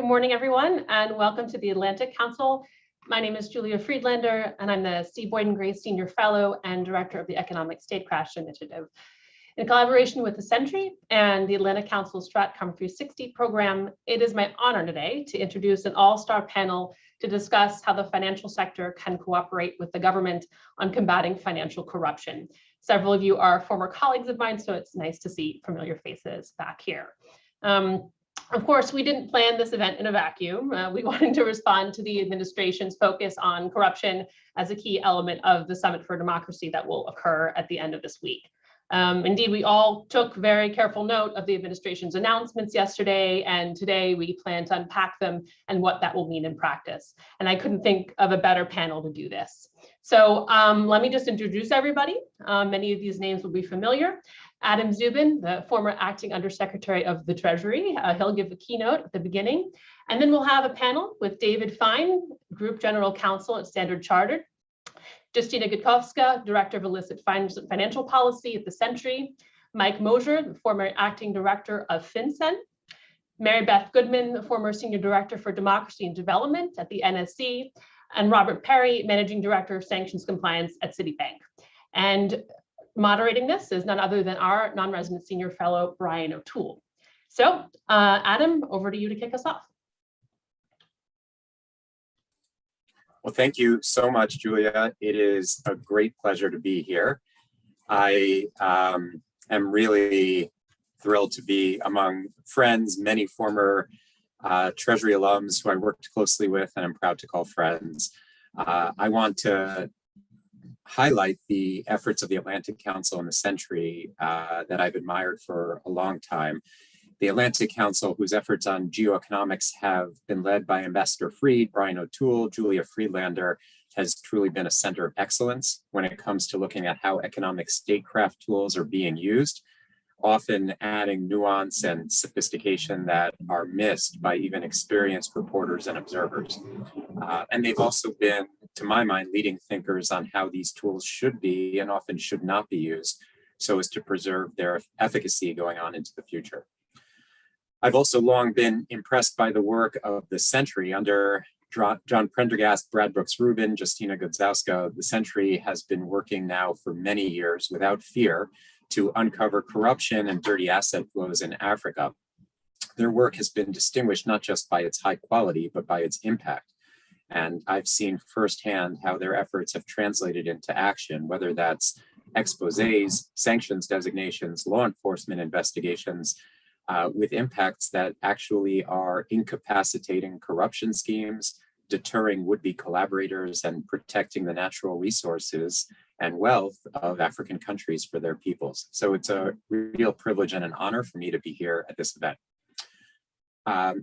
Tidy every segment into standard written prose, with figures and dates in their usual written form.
Good morning, everyone, and welcome to the Atlantic Council. My name is Julia Friedlander, and I'm the C. Boyden Gray Senior Fellow and Director of the Economic Statecraft Initiative. In collaboration with the Century and the Atlantic Council's Stratcom 360 program, it is my honor today to introduce an all-star panel to discuss how the financial sector can cooperate with the government on combating financial corruption. Several of you are former colleagues of mine, so it's nice to see familiar faces back here. Of course, we didn't plan this event in a vacuum. We wanted to respond to the administration's focus on corruption as a key element of the Summit for Democracy that will occur at the end of this week. Indeed, we all took very careful note of the administration's announcements yesterday, and today we plan to unpack them and what that will mean in practice. And I couldn't think of a better panel to do this. So let me just introduce everybody. Many of these names will be familiar. Adam Szubin, the former acting undersecretary of the Treasury. He'll give a keynote at the beginning. And then we'll have a panel with David Fein, Group General Counsel at Standard Chartered. Justyna Gudzowska, Director of Illicit Financial Policy at the Century. Mike Mosier, the former acting director of FinCEN. Beth Goodman, the former Senior Director for Democracy and Development at the NSC. And Robert Peri, Managing Director of Sanctions Compliance at Citibank. And moderating this is none other than our non-resident senior fellow, Brian O'Toole. So Adam, over to you to kick us off. Well, thank you so much, Julia. It is a great pleasure to be here. I am really thrilled to be among friends, many former Treasury alums who I worked closely with and I'm proud to call friends. I want to highlight the efforts of the Atlantic Council and the Century that I've admired for a long time. The Atlantic Council, whose efforts on geoeconomics have been led by Ambassador Fried, Brian O'Toole, Julia Friedlander, has truly been a center of excellence when it comes to looking at how economic statecraft tools are being used, often adding nuance and sophistication that are missed by even experienced reporters and observers. And they've also been, to my mind, leading thinkers on how these tools should be and often should not be used so as to preserve their efficacy going on into the future. I've also long been impressed by the work of the Century under John Prendergast, Brad Brooks-Rubin, Justyna Gudzowska. The Century has been working now for many years without fear to uncover corruption and dirty asset flows in Africa. Their work has been distinguished not just by its high quality, but by its impact. And I've seen firsthand how their efforts have translated into action, whether that's exposés, sanctions designations, law enforcement investigations, with impacts that actually are incapacitating corruption schemes, deterring would-be collaborators, and protecting the natural resources and wealth of African countries for their peoples. So it's a real privilege and an honor for me to be here at this event.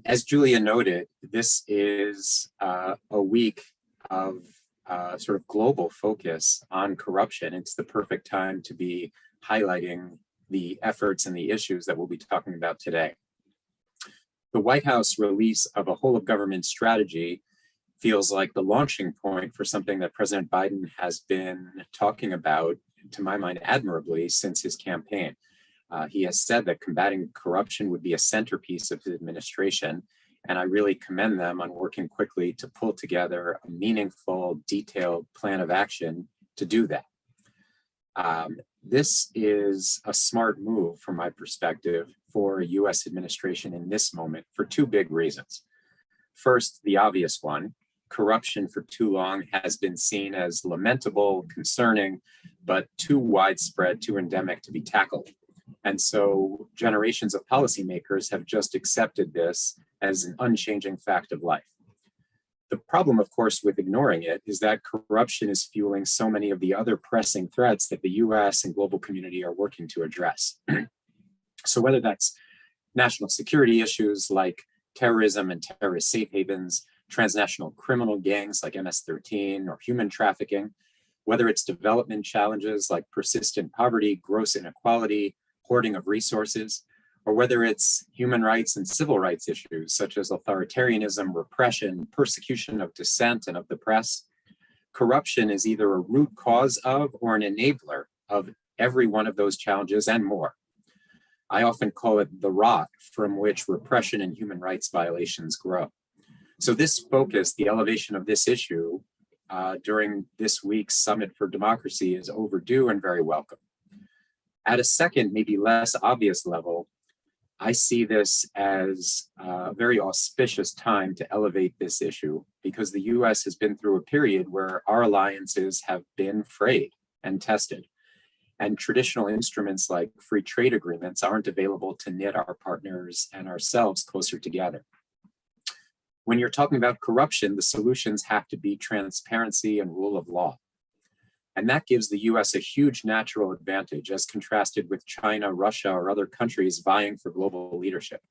As Julia noted, this is a week of sort of global focus on corruption. It's the perfect time to be highlighting the efforts and the issues that we'll be talking about today. The White House release of a whole of government strategy feels like the launching point for something that President Biden has been talking about, to my mind, admirably since his campaign. He has said that combating corruption would be a centerpiece of his administration, and I really commend them on working quickly to pull together a meaningful, detailed plan of action to do that. This is a smart move from my perspective for a US administration in this moment for two big reasons. First, the obvious one, corruption for too long has been seen as lamentable, concerning, but too widespread, too endemic to be tackled. And so generations of policymakers have just accepted this as an unchanging fact of life. The problem, of course, with ignoring it is that corruption is fueling so many of the other pressing threats that the US and global community are working to address. So whether that's national security issues like terrorism and terrorist safe havens, transnational criminal gangs like MS-13 or human trafficking, whether it's development challenges like persistent poverty, gross inequality, hoarding of resources, or whether it's human rights and civil rights issues such as authoritarianism, repression, persecution of dissent and of the press, corruption is either a root cause of or an enabler of every one of those challenges and more. I often call it the rock from which repression and human rights violations grow. So this focus, the elevation of this issue during this week's Summit for Democracy is overdue and very welcome. At a second, maybe less obvious level, I see this as a very auspicious time to elevate this issue because the US has been through a period where our alliances have been frayed and tested. And traditional instruments like free trade agreements aren't available to knit our partners and ourselves closer together. When you're talking about corruption, the solutions have to be transparency and rule of law. And that gives the US a huge natural advantage as contrasted with China, Russia, or other countries vying for global leadership.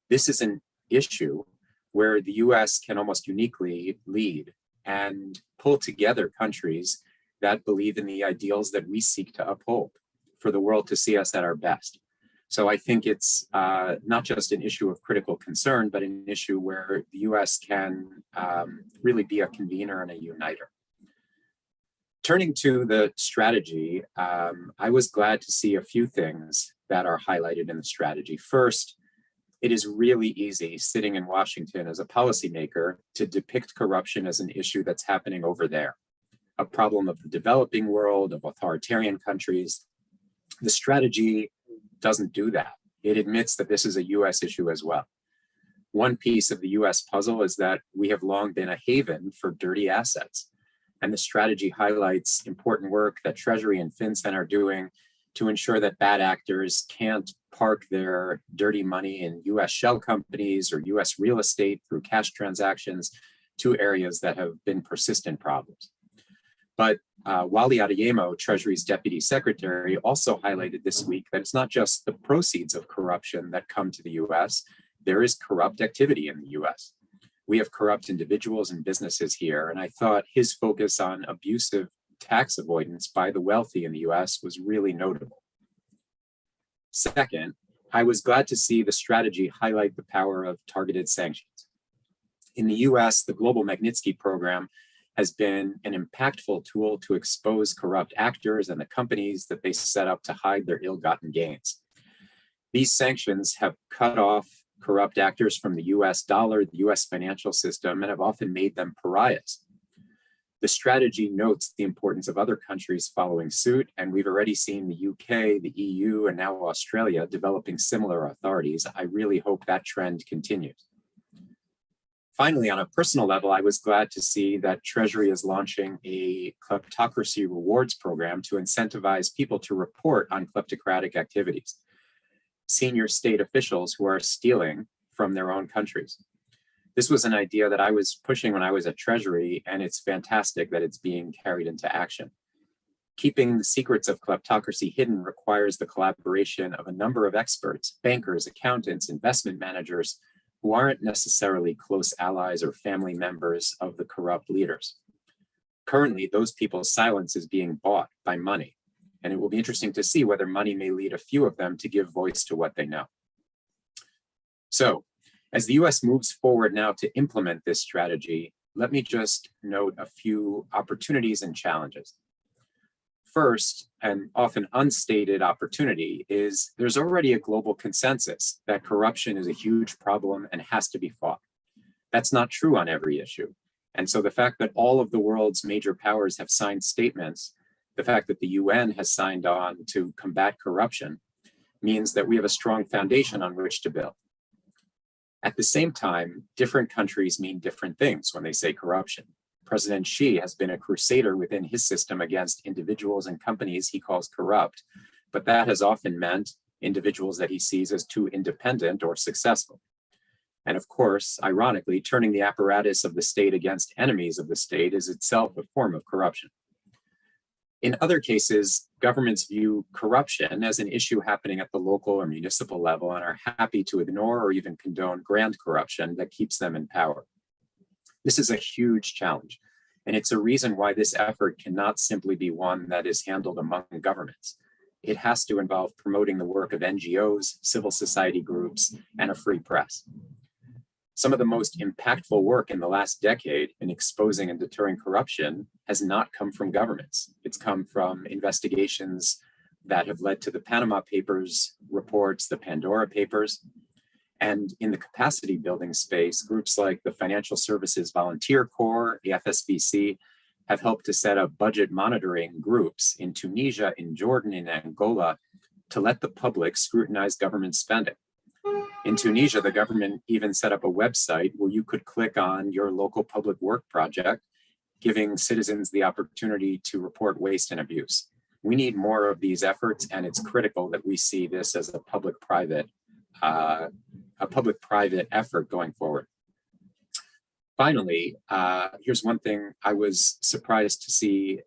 This is an issue where the US can almost uniquely lead and pull together countries that believe in the ideals that we seek to uphold for the world to see us at our best. So I think it's not just an issue of critical concern, but an issue where the US can really be a convener and a uniter. Turning to the strategy, I was glad to see a few things that are highlighted in the strategy. First, it is really easy sitting in Washington as a policymaker to depict corruption as an issue that's happening over there, a problem of the developing world, of authoritarian countries. The strategy doesn't do that. It admits that this is a US issue as well. One piece of the US puzzle is that we have long been a haven for dirty assets. And the strategy highlights important work that Treasury and FinCEN are doing to ensure that bad actors can't park their dirty money in US shell companies or US real estate through cash transactions, two areas that have been persistent problems. But Wally Adeyemo, Treasury's Deputy Secretary, also highlighted this week that it's not just the proceeds of corruption that come to the US, there is corrupt activity in the US. We have corrupt individuals and businesses here, and I thought his focus on abusive tax avoidance by the wealthy in the US was really notable. Second, I was glad to see the strategy highlight the power of targeted sanctions. In the US, the Global Magnitsky Program has been an impactful tool to expose corrupt actors and the companies that they set up to hide their ill-gotten gains. These sanctions have cut off corrupt actors from the US dollar, the US financial system, and have often made them pariahs. The strategy notes the importance of other countries following suit, and we've already seen the UK, the EU, and now Australia developing similar authorities. I really hope that trend continues. Finally, on a personal level, I was glad to see that Treasury is launching a kleptocracy rewards program to incentivize people to report on kleptocratic activities. Senior state officials who are stealing from their own countries. This was an idea that I was pushing when I was at Treasury, and it's fantastic that it's being carried into action. Keeping the secrets of kleptocracy hidden requires the collaboration of a number of experts, bankers, accountants, investment managers, who aren't necessarily close allies or family members of the corrupt leaders. Currently, those people's silence is being bought by money. And it will be interesting to see whether money may lead a few of them to give voice to what they know. So, as the US moves forward now to implement this strategy, let me just note a few opportunities and challenges. First, and often unstated opportunity is there's already a global consensus that corruption is a huge problem and has to be fought. That's not true on every issue. And so the fact that all of the world's major powers have signed statements, the fact that the UN has signed on to combat corruption, means that we have a strong foundation on which to build. At the same time, different countries mean different things when they say corruption. President Xi has been a crusader within his system against individuals and companies he calls corrupt, but that has often meant individuals that he sees as too independent or successful. And of course, ironically, turning the apparatus of the state against enemies of the state is itself a form of corruption. In other cases, governments view corruption as an issue happening at the local or municipal level and are happy to ignore or even condone grand corruption that keeps them in power. This is a huge challenge, and it's a reason why this effort cannot simply be one that is handled among governments. It has to involve promoting the work of NGOs, civil society groups, and a free press. Some of the most impactful work in the last decade in exposing and deterring corruption has not come from governments. It's come from investigations that have led to the Panama Papers reports, the Pandora Papers. And in the capacity building space, groups like the Financial Services Volunteer Corps, the FSVC, have helped to set up budget monitoring groups in Tunisia, in Jordan, in Angola, to let the public scrutinize government spending. In Tunisia, the government even set up a website where you could click on your local public work project, giving citizens the opportunity to report waste and abuse. We need more of these efforts, and it's critical that we see this as a public-private effort going forward. Finally, here's one thing I was surprised to see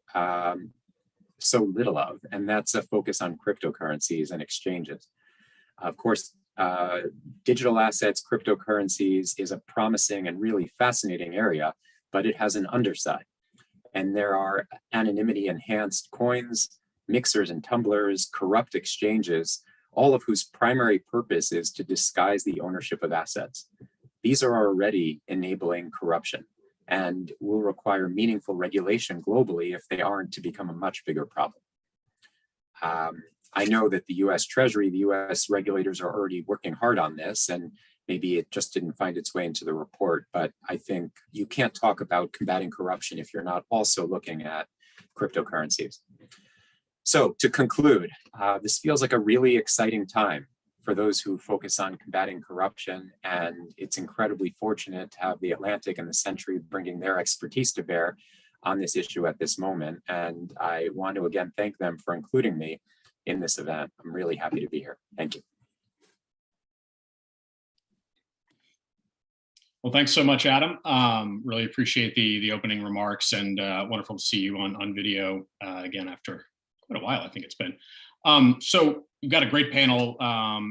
so little of, and that's a focus on cryptocurrencies and exchanges. Of course, digital assets, cryptocurrencies is a promising and really fascinating area, but it has an underside. And there are anonymity-enhanced coins, mixers and tumblers, corrupt exchanges, all of whose primary purpose is to disguise the ownership of assets. These are already enabling corruption and will require meaningful regulation globally if they aren't to become a much bigger problem. I know that the US Treasury, the US regulators are already working hard on this, and maybe it just didn't find its way into the report, but I think you can't talk about combating corruption if you're not also looking at cryptocurrencies. So to conclude, this feels like a really exciting time for those who focus on combating corruption, and it's incredibly fortunate to have the Atlantic and the Century bringing their expertise to bear on this issue at this moment. And I want to again thank them for including me in this event. I'm really happy to be here. Thank you. Well, thanks so much, Adam. Really appreciate the opening remarks, and wonderful to see you on video again after quite a while, I think it's been. So we've got a great panel,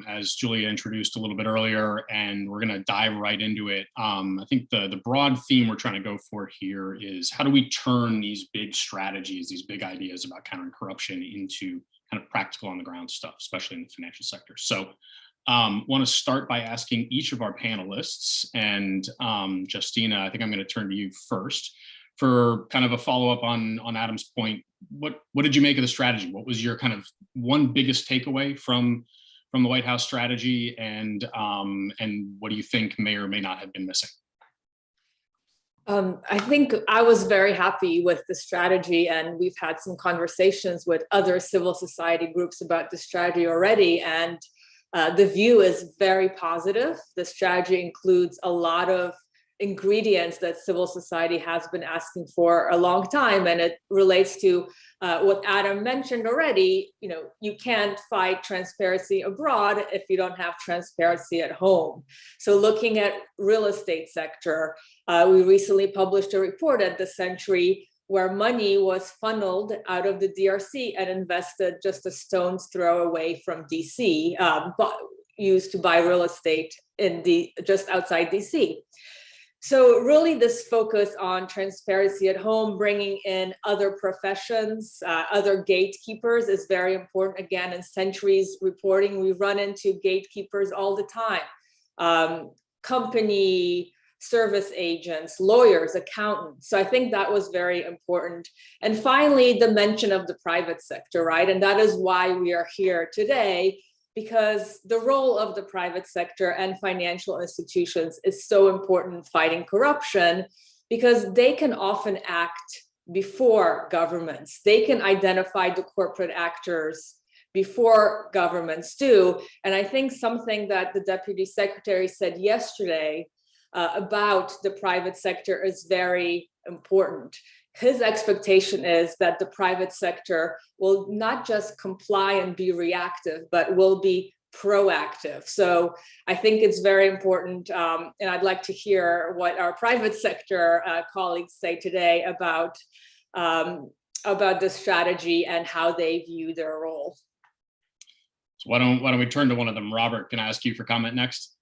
as Julia introduced a little bit earlier, and we're going to dive right into it. I think the broad theme we're trying to go for here is how do we turn these big strategies, these big ideas about countering corruption into kind of practical on the ground stuff, especially in the financial sector. So want to start by asking each of our panelists, and Justyna, I think I'm going to turn to you first for kind of a follow-up on Adam's point. What did you make of the strategy? What was your kind of one biggest takeaway from the White House strategy, and what do you think may or may not have been missing? I think I was very happy with the strategy, and we've had some conversations with other civil society groups about the strategy already, and the view is very positive. The strategy includes a lot of ingredients that civil society has been asking for a long time, and it relates to what Adam mentioned already. You know, you can't fight transparency abroad if you don't have transparency at home. So looking at real estate sector, we recently published a report at the Century where money was funneled out of the DRC and invested just a stone's throw away from DC, but used to buy real estate in just outside DC. So really this focus on transparency at home, bringing in other professions, other gatekeepers is very important. Again, in Century's reporting, we run into gatekeepers all the time. Company service agents, lawyers, accountants. So I think that was very important. And finally, the mention of the private sector, right? And that is why we are here today, because the role of the private sector and financial institutions is so important in fighting corruption, because they can often act before governments. They can identify the corporate actors before governments do. And I think something that the Deputy Secretary said yesterday about the private sector is very important. His expectation is that the private sector will not just comply and be reactive, but will be proactive. So I think it's very important, and I'd like to hear what our private sector colleagues say today about the strategy and how they view their role. So why don't we turn to one of them? Robert, can I ask you for comment next?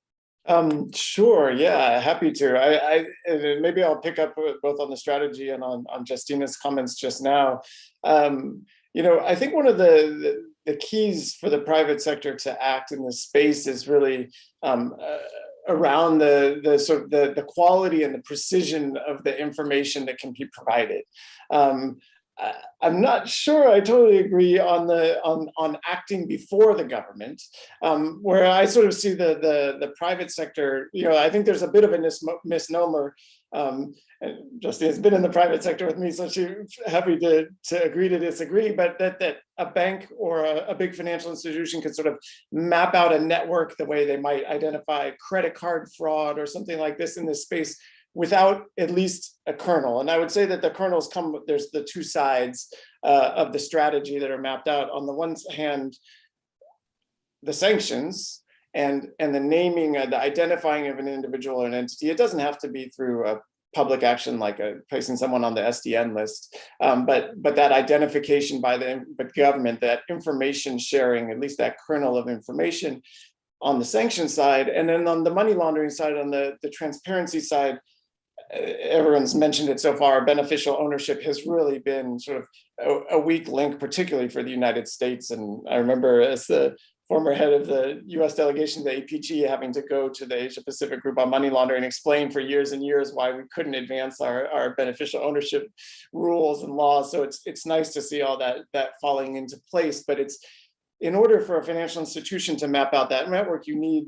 Sure. Yeah, happy to. Maybe I'll pick up both on the strategy and on Justyna's comments just now. You know, I think one of the keys for the private sector to act in this space is really around the sort of the quality and the precision of the information that can be provided. I'm not sure I totally agree on acting before the government, where I sort of see the private sector. I think there's a bit of a misnomer. And Justyna has been in the private sector with me, so she's happy to agree to disagree. But that a bank or a big financial institution could sort of map out a network the way they might identify credit card fraud or something like this in this space, without at least a kernel. And I would say that the kernels there's the two sides of the strategy that are mapped out. On the one hand, the sanctions and the naming, the identifying of an individual or an entity. It doesn't have to be through a public action like placing someone on the SDN list, but that identification by the government, that information sharing, at least that kernel of information on the sanction side. And then on the money laundering side, on the transparency side, everyone's mentioned it so far, beneficial ownership has really been sort of a weak link, particularly for the United States. And I remember, as the former head of the US delegation, the APG, having to go to the Asia Pacific Group on money laundering and explain for years and years why we couldn't advance our beneficial ownership rules and laws. So it's nice to see all that falling into place. But it's, in order for a financial institution to map out that network, you need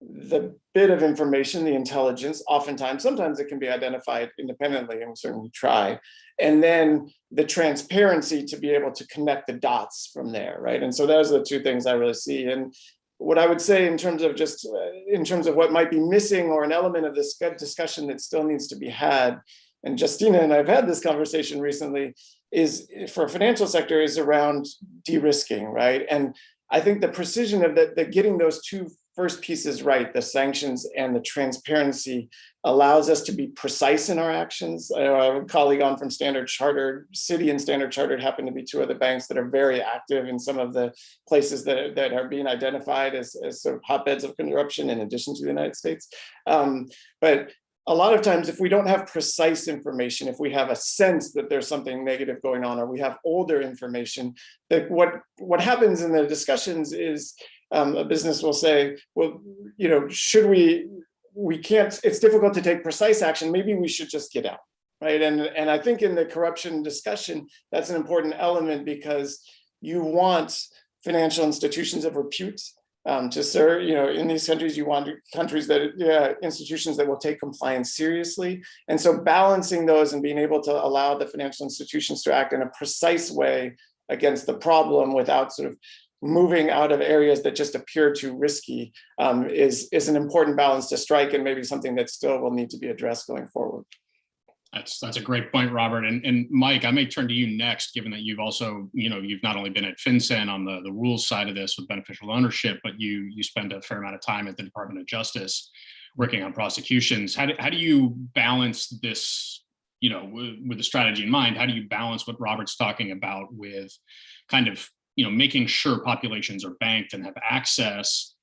the bit of information, the intelligence. Oftentimes, sometimes it can be identified independently, and we certainly try. And then the transparency to be able to connect the dots from there, right? And so those are the two things I really see. And what I would say in terms of what might be missing, or an element of this discussion that still needs to be had, and Justyna and I've had this conversation recently, is for a financial sector, is around de-risking, right? And I think the precision of that, getting those two first pieces right, the sanctions and the transparency, allows us to be precise in our actions. I have a colleague on from Standard Chartered. Citi and Standard Chartered happen to be two of the banks that are very active in some of the places that are being identified as sort of hotbeds of corruption, in addition to the United States. But a lot of times, if we don't have precise information, if we have a sense that there's something negative going on, or we have older information, that what happens in the discussions is, a business will say, well, should we can't, it's difficult to take precise action, maybe we should just get out, right? And I think in the corruption discussion, that's an important element, because you want financial institutions of repute to serve, in these countries, you want institutions that will take compliance seriously. And so balancing those and being able to allow the financial institutions to act in a precise way against the problem without sort of moving out of areas that just appear too risky is an important balance to strike, and maybe something that still will need to be addressed going forward. That's a great point, Robert. And Mike, I may turn to you next, given that you've also, you've not only been at FinCEN on the rules side of this with beneficial ownership, but you spend a fair amount of time at the Department of Justice working on prosecutions. How do you balance this, with the strategy in mind? How do you balance what Robert's talking about with kind of, making sure populations are banked and have access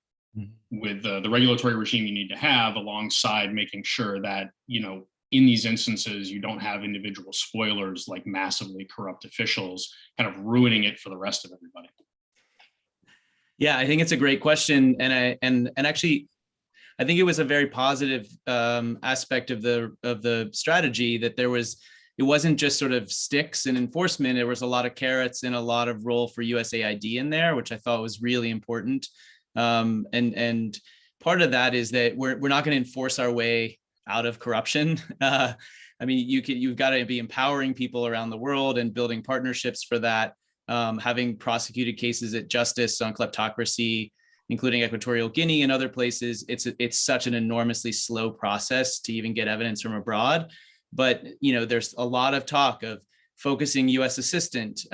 with the regulatory regime you need to have, alongside making sure that, in these instances, you don't have individual spoilers like massively corrupt officials kind of ruining it for the rest of everybody? Yeah, I think it's a great question, and actually, I think it was a very positive aspect of the strategy, that it wasn't just sort of sticks and enforcement. There was a lot of carrots and a lot of role for USAID in there, which I thought was really important. And part of that is that we're not going to enforce our way out of corruption. I mean, you've got to be empowering people around the world and building partnerships for that. Having prosecuted cases at Justice on kleptocracy, including Equatorial Guinea and other places, it's such an enormously slow process to even get evidence from abroad. But there's a lot of talk of focusing U.S. assistance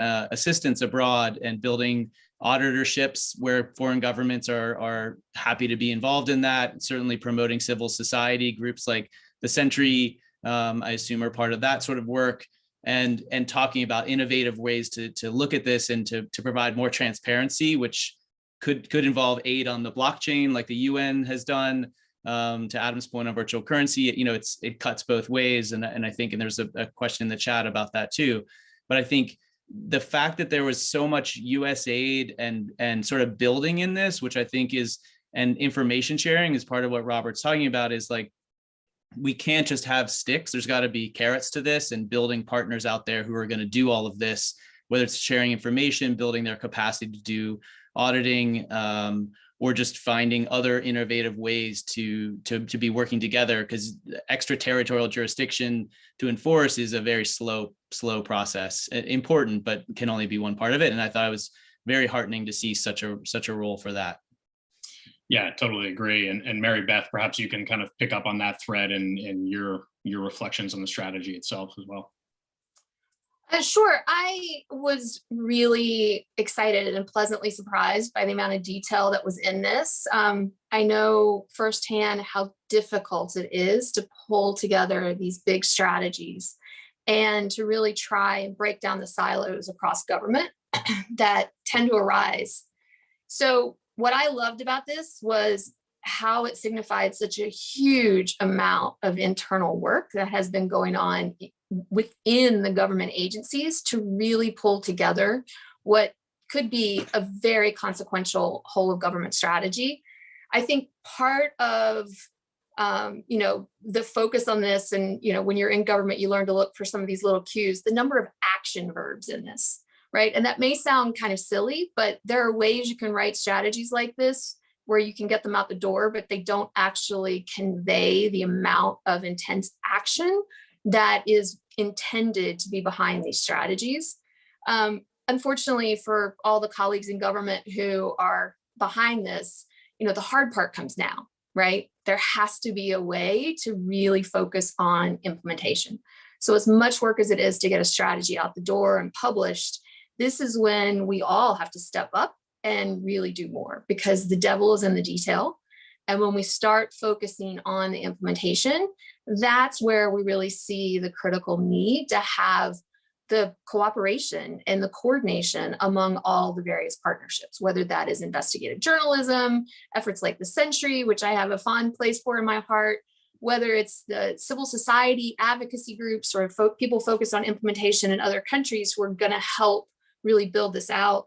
abroad and building auditorships where foreign governments are happy to be involved in that. Certainly promoting civil society groups like the Sentry, I assume, are part of that sort of work, and talking about innovative ways to look at this and to provide more transparency, which could involve aid on the blockchain, like the UN has done. To Adam's point on virtual currency, it cuts both ways, and I think, and there's a question in the chat about that too. But I think the fact that there was so much US aid and sort of building in this, which I think is, and information sharing is part of what Robert's talking about, is like, we can't just have sticks. There's got to be carrots to this, and building partners out there who are going to do all of this, whether it's sharing information, building their capacity to do auditing, or just finding other innovative ways to be working together, because extraterritorial jurisdiction to enforce is a very slow process. Important, but can only be one part of it. And I thought it was very heartening to see such a role for that. Yeah, totally agree. And Mary Beth, perhaps you can kind of pick up on that thread and your reflections on the strategy itself as well. Sure. I was really excited and pleasantly surprised by the amount of detail that was in this. I know firsthand how difficult it is to pull together these big strategies and to really try and break down the silos across government that tend to arise. So what I loved about this was how it signified such a huge amount of internal work that has been going on within the government agencies to really pull together what could be a very consequential whole of government strategy. I think part of the focus on this, and when you're in government, you learn to look for some of these little cues, the number of action verbs in this, right? And that may sound kind of silly, but there are ways you can write strategies like this where you can get them out the door, but they don't actually convey the amount of intense action that is intended to be behind these strategies. Unfortunately, for all the colleagues in government who are behind this, the hard part comes now, right? There has to be a way to really focus on implementation. So as much work as it is to get a strategy out the door and published, this is when we all have to step up and really do more, because the devil is in the detail. And when we start focusing on the implementation, that's where we really see the critical need to have the cooperation and the coordination among all the various partnerships, whether that is investigative journalism, efforts like the Century, which I have a fond place for in my heart, whether it's the civil society advocacy groups or people focused on implementation in other countries who are going to help really build this out.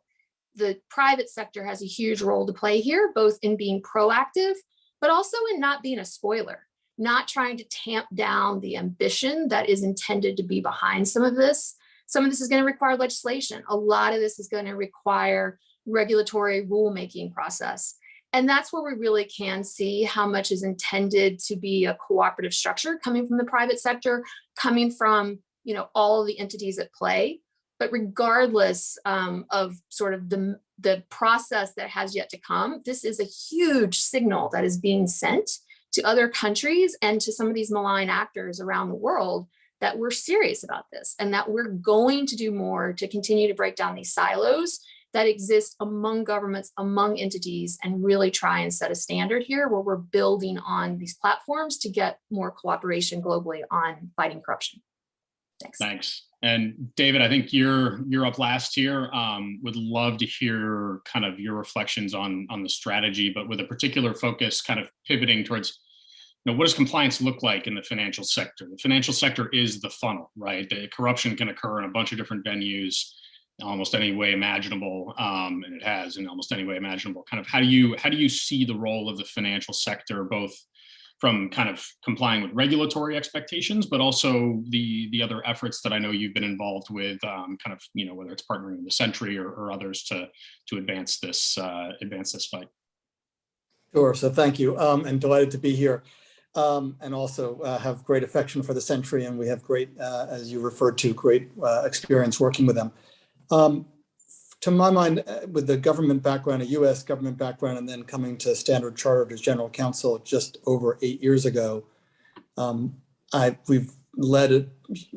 The private sector has a huge role to play here, both in being proactive, but also in not being a spoiler, not trying to tamp down the ambition that is intended to be behind some of this. Some of this is going to require legislation. A lot of this is going to require regulatory rulemaking process. And that's where we really can see how much is intended to be a cooperative structure coming from the private sector, coming from all the entities at play. But regardless of sort of the process that has yet to come, this is a huge signal that is being sent to other countries and to some of these malign actors around the world that we're serious about this and that we're going to do more to continue to break down these silos that exist among governments, among entities, and really try and set a standard here where we're building on these platforms to get more cooperation globally on fighting corruption. Thanks. And David, I think you're up last here. Would love to hear kind of your reflections on the strategy, but with a particular focus kind of pivoting towards, what does compliance look like in the financial sector? The financial sector is the funnel, right? The corruption can occur in a bunch of different venues, in almost any way imaginable, and it has in almost any way imaginable. Kind of how do you see the role of the financial sector, both from kind of complying with regulatory expectations, but also the other efforts that I know you've been involved with, kind of, whether it's partnering with the Century or others to advance this fight. Sure. So thank you. And delighted to be here, and also have great affection for the Century, and we have great, as you referred to, great experience working with them. To my mind, with the government background, a U.S. government background, and then coming to Standard Chartered as general counsel just over 8 years ago, we've led it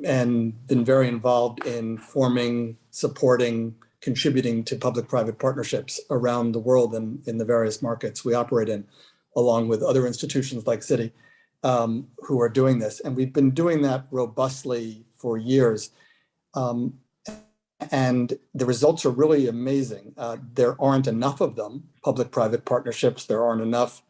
and been very involved in forming, supporting, contributing to public-private partnerships around the world and in the various markets we operate in, along with other institutions like Citi, who are doing this. And we've been doing that robustly for years. And the results are really amazing. There aren't enough of them, public-private partnerships. There aren't enough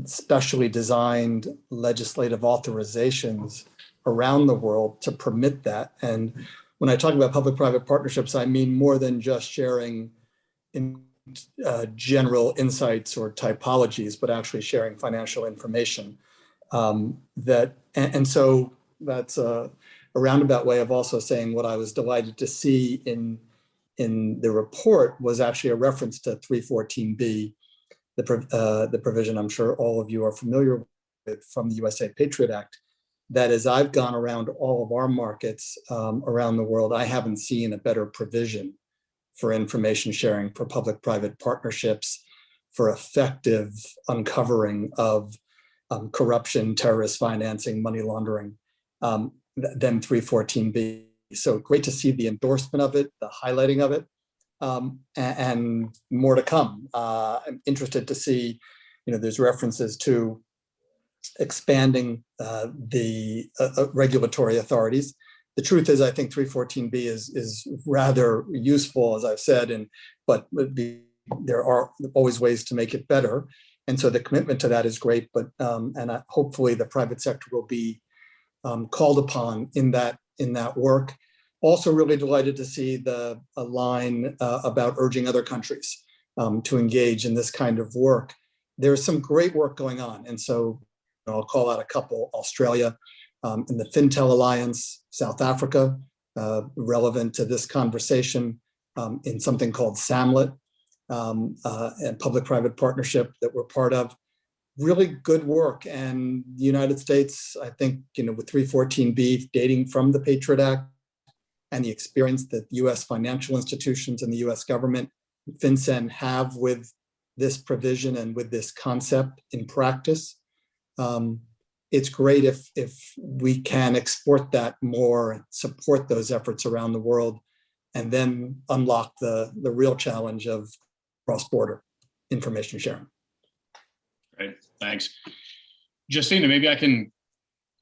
specially designed legislative authorizations around the world to permit that. And when I talk about public-private partnerships, I mean more than just sharing general insights or typologies, but actually sharing financial information. So that's a roundabout way of also saying what I was delighted to see in the report was actually a reference to 314B, the provision I'm sure all of you are familiar with from the USA Patriot Act, that as I've gone around all of our markets around the world, I haven't seen a better provision for information sharing, for public-private partnerships, for effective uncovering of corruption, terrorist financing, money laundering, than 314B. So great to see the endorsement of it, the highlighting of it, and more to come. I'm interested to see, there's references to expanding the regulatory authorities. The truth is, I think 314B is rather useful, as I've said, but there are always ways to make it better. And so the commitment to that is great, but hopefully the private sector will be called upon in that work. Also really delighted to see a line about urging other countries to engage in this kind of work. There's some great work going on. And so I'll call out a couple: Australia, in the Fintel Alliance, South Africa, relevant to this conversation, in something called SAMLET, and public-private partnership that we're part of. Really good work. And the United States, I think, with 314B dating from the Patriot Act and the experience that US financial institutions and the US government, FinCEN, have with this provision and with this concept in practice. It's great if we can export that more, support those efforts around the world, and then unlock the real challenge of cross-border information sharing. Great, thanks. Justyna, maybe I can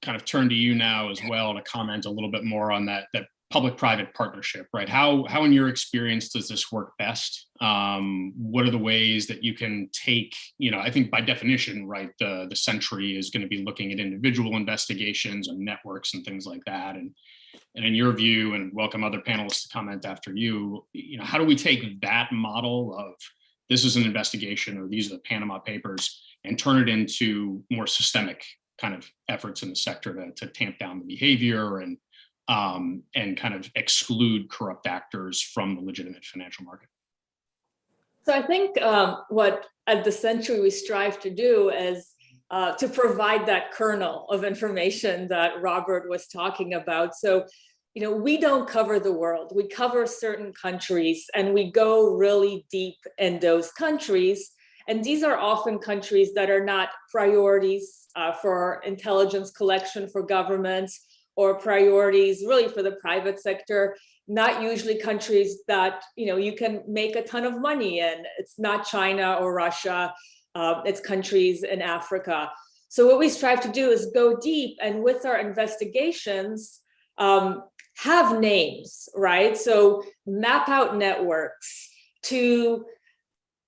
kind of turn to you now as well to comment a little bit more on that public-private partnership, right? How in your experience does this work best? What are the ways that you can take, I think by definition, right, the Sentry is going to be looking at individual investigations and networks and things like that. And in your view, and welcome other panelists to comment after you, how do we take that model of this is an investigation or these are the Panama Papers and turn it into more systemic kind of efforts in the sector to tamp down the behavior and kind of exclude corrupt actors from the legitimate financial market? So I think what at the Sentry we strive to do is to provide that kernel of information that Robert was talking about. So, we don't cover the world. We cover certain countries and we go really deep in those countries. And these are often countries that are not priorities for intelligence collection for governments, or priorities really for the private sector, not usually countries that you can make a ton of money in. It's not China or Russia, it's countries in Africa. So what we strive to do is go deep, and with our investigations, have names, right? So map out networks to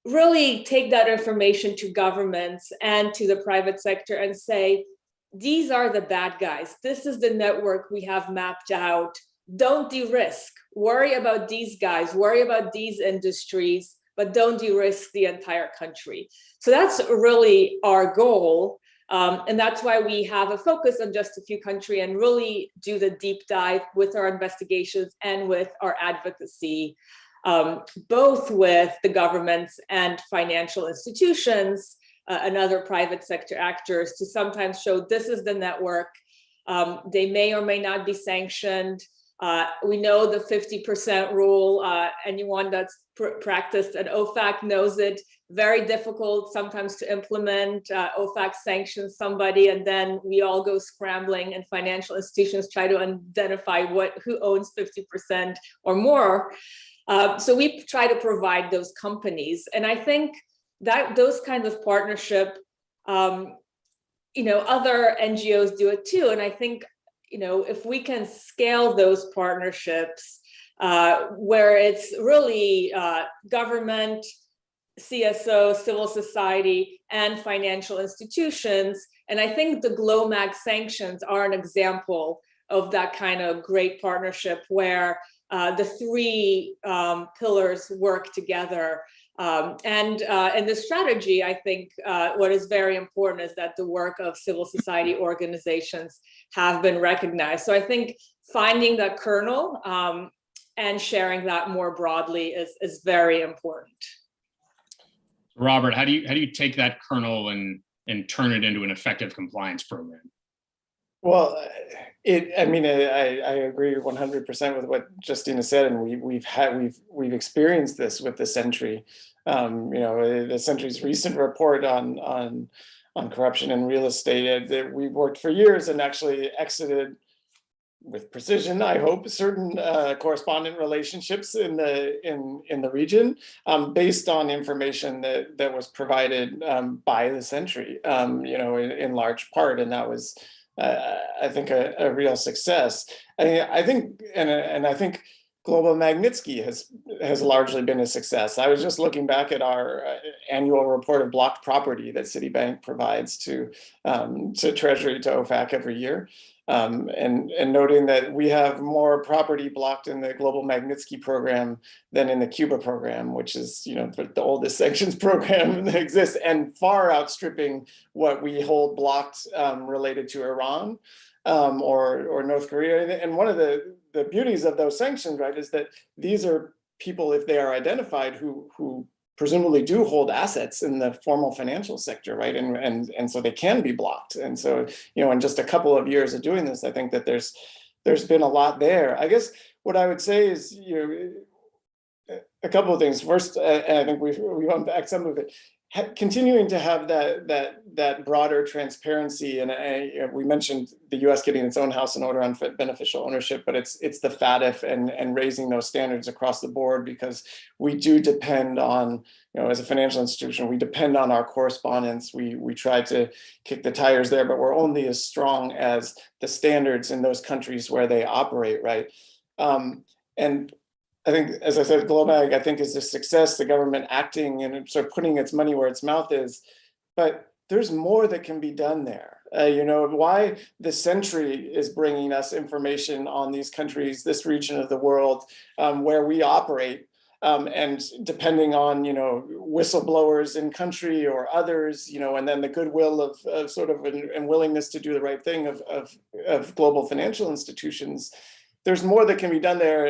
really take that information to governments and to the private sector and say, these are the bad guys. This is the network we have mapped out. Don't de-risk. Worry about these guys, worry about these industries, but don't de-risk the entire country. So that's really our goal. And that's why we have a focus on just a few countries and really do the deep dive with our investigations and with our advocacy, both with the governments and financial institutions and other private sector actors, to sometimes show this is the network. They may or may not be sanctioned. We know the 50% rule. Anyone that's practiced at OFAC knows it. Very difficult sometimes to implement. OFAC sanctions somebody, and then we all go scrambling, and financial institutions try to identify who owns 50% or more. So we try to provide those companies, and I think that those kinds of partnership, other NGOs do it too, and I think if we can scale those partnerships where it's really government, CSO, civil society, and financial institutions. And I think the GLOMAC sanctions are an example of that kind of great partnership where the three pillars work together. And in the strategy, I think what is very important is that the work of civil society organizations have been recognized. So I think finding that kernel and sharing that more broadly is very important. Robert, how do you take that kernel and turn it into an effective compliance program? Well, I agree 100% with what Justyna said, and we've experienced this with the Sentry. The Sentry's recent report on corruption in real estate that we've worked for years and actually exited with precision, I hope, certain correspondent relationships in the region based on information that was provided by the Sentry, in large part, and that was. I think a real success. I think Global Magnitsky has largely been a success. I was just looking back at our annual report of blocked property that Citibank provides to Treasury, to OFAC every year, and noting that we have more property blocked in the Global Magnitsky program than in the Cuba program, which is the oldest sanctions program that exists, and far outstripping what we hold blocked related to Iran or North Korea. And one of the beauties of those sanctions, right, is that these are people, if they are identified, who presumably do hold assets in the formal financial sector, right? And so they can be blocked. And so, in just a couple of years of doing this, I think that there's been a lot there. I guess what I would say is, a couple of things. First, and I think we've unpacked some of it. Continuing to have that broader transparency, and we mentioned the U.S. getting its own house in order on beneficial ownership, but it's the FATF and raising those standards across the board, because we do depend on, as a financial institution, we depend on our correspondents. We try to kick the tires there, but we're only as strong as the standards in those countries where they operate, right? And I think, as I said, GloMag, I think, is a success, the government acting and sort of putting its money where its mouth is, but there's more that can be done there. Why the Sentry is bringing us information on these countries, this region of the world where we operate, and depending on, whistleblowers in country or others, and then the goodwill of sort of and willingness to do the right thing of global financial institutions, there's more that can be done there.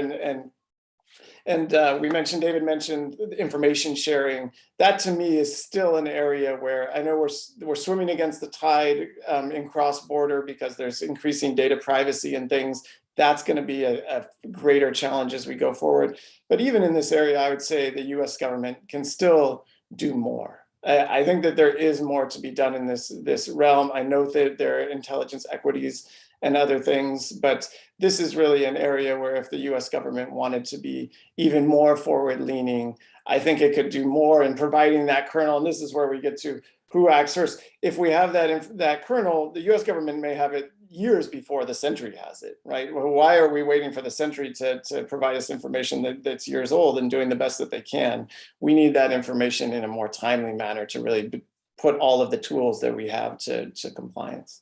And David mentioned information sharing. That to me is still an area where I know we're swimming against the tide in cross-border because there's increasing data privacy and things. That's going to be a greater challenge as we go forward. But even in this area, I would say the US government can still do more. I think that there is more to be done in this realm. I know that there are intelligence equities and other things, but this is really an area where if the US government wanted to be even more forward-leaning, I think it could do more in providing that kernel. And this is where we get to who acts first. If we have that kernel, the US government may have it years before the Sentry has it, right? Well, why are we waiting for the Sentry to provide us information that's years old and doing the best that they can? We need that information in a more timely manner to really put all of the tools that we have to compliance.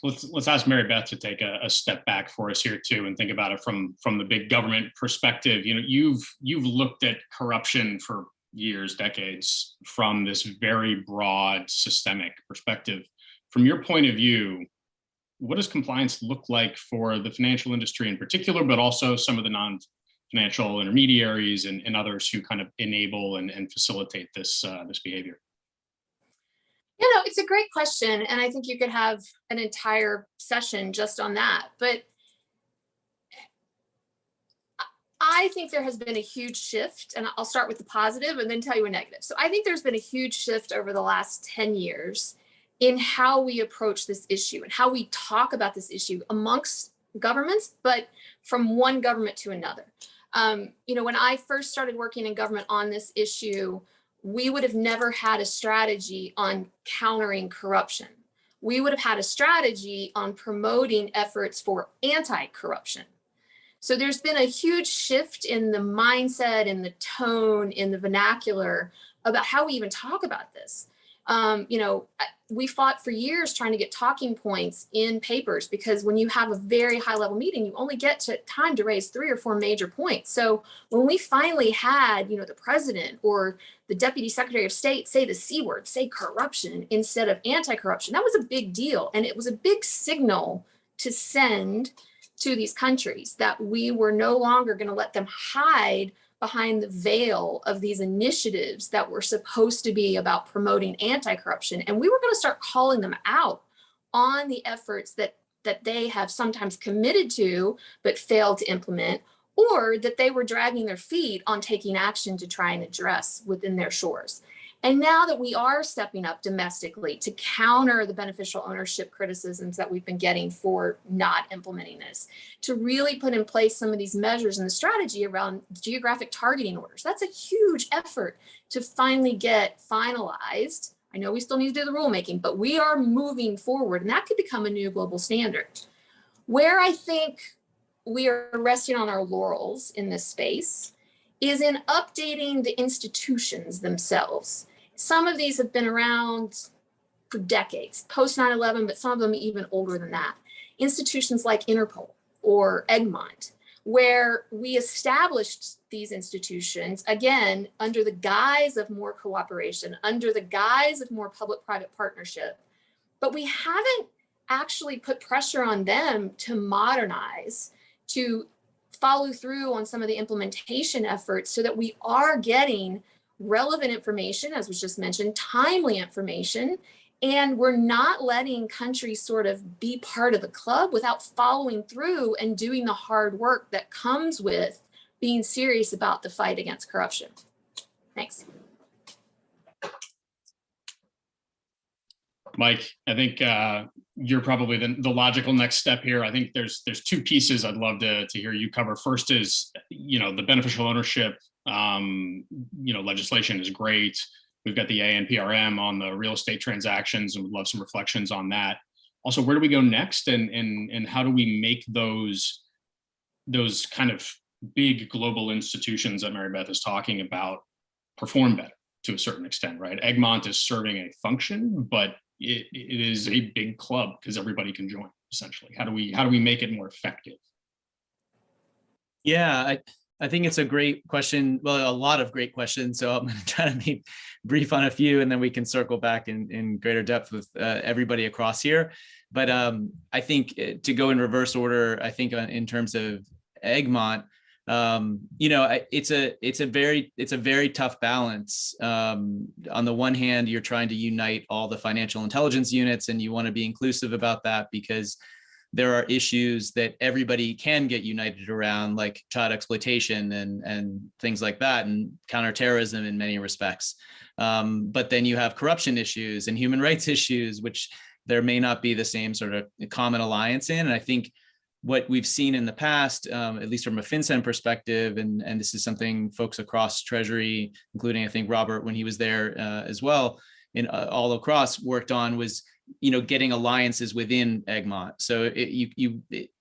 Let's ask Mary Beth to take a step back for us here too, and think about it from the big government perspective. You've looked at corruption for years, decades, from this very broad systemic perspective. From your point of view, what does compliance look like for the financial industry in particular, but also some of the non-financial intermediaries and others who kind of enable and facilitate this behavior? It's a great question. And I think you could have an entire session just on that. But I think there has been a huge shift, and I'll start with the positive and then tell you a negative. So I think there's been a huge shift over the last 10 years in how we approach this issue and how we talk about this issue amongst governments, but from one government to another. When I first started working in government on this issue, we would have never had a strategy on countering corruption. We would have had a strategy on promoting efforts for anti-corruption. So there's been a huge shift in the mindset, in the tone, in the vernacular about how we even talk about this. We fought for years trying to get talking points in papers, because when you have a very high level meeting, you only get time to raise 3 or 4 major points. So when we finally had, the president or the deputy secretary of state say the C word, say corruption instead of anti-corruption, that was a big deal. And it was a big signal to send to these countries that we were no longer going to let them hide behind the veil of these initiatives that were supposed to be about promoting anti-corruption. And we were going to start calling them out on the efforts that they have sometimes committed to, but failed to implement, or that they were dragging their feet on taking action to try and address within their shores. And now that we are stepping up domestically to counter the beneficial ownership criticisms that we've been getting for not implementing this, to really put in place some of these measures in the strategy around geographic targeting orders, that's a huge effort to finally get finalized. I know we still need to do the rulemaking, but we are moving forward, and that could become a new global standard. Where I think we are resting on our laurels in this space is in updating the institutions themselves. Some of these have been around for decades, post 9/11, but some of them even older than that. Institutions like Interpol or Egmont, where we established these institutions, again, under the guise of more cooperation, under the guise of more public-private partnership, but we haven't actually put pressure on them to modernize, to follow through on some of the implementation efforts so that we are getting relevant information, as was just mentioned, timely information, and we're not letting countries sort of be part of the club without following through and doing the hard work that comes with being serious about the fight against corruption. Thanks. Mike, I think you're probably the logical next step here. I think there's 2 pieces I'd love to hear you cover. First is, the beneficial ownership, legislation is great. We've got the ANPRM on the real estate transactions, and we'd love some reflections on that. Also, where do we go next, and how do we make those kind of big global institutions that Mary Beth is talking about perform better to a certain extent, right? Egmont is serving a function, but it is a big club because everybody can join, essentially. How do we make it more effective? Yeah, I think it's a great question. Well, a lot of great questions. So I'm going to try to be brief on a few, and then we can circle back in greater depth with everybody across here. But I think to go in reverse order, I think in terms of Egmont, it's a very tough balance. On the one hand, you're trying to unite all the financial intelligence units, and you want to be inclusive about that because there are issues that everybody can get united around, like child exploitation and things like that, and counterterrorism in many respects. But then you have corruption issues and human rights issues, which there may not be the same sort of common alliance in. And I think what we've seen in the past, at least from a FinCEN perspective, and this is something folks across Treasury, including I think Robert when he was there as well, in all across worked on, was getting alliances within Egmont. So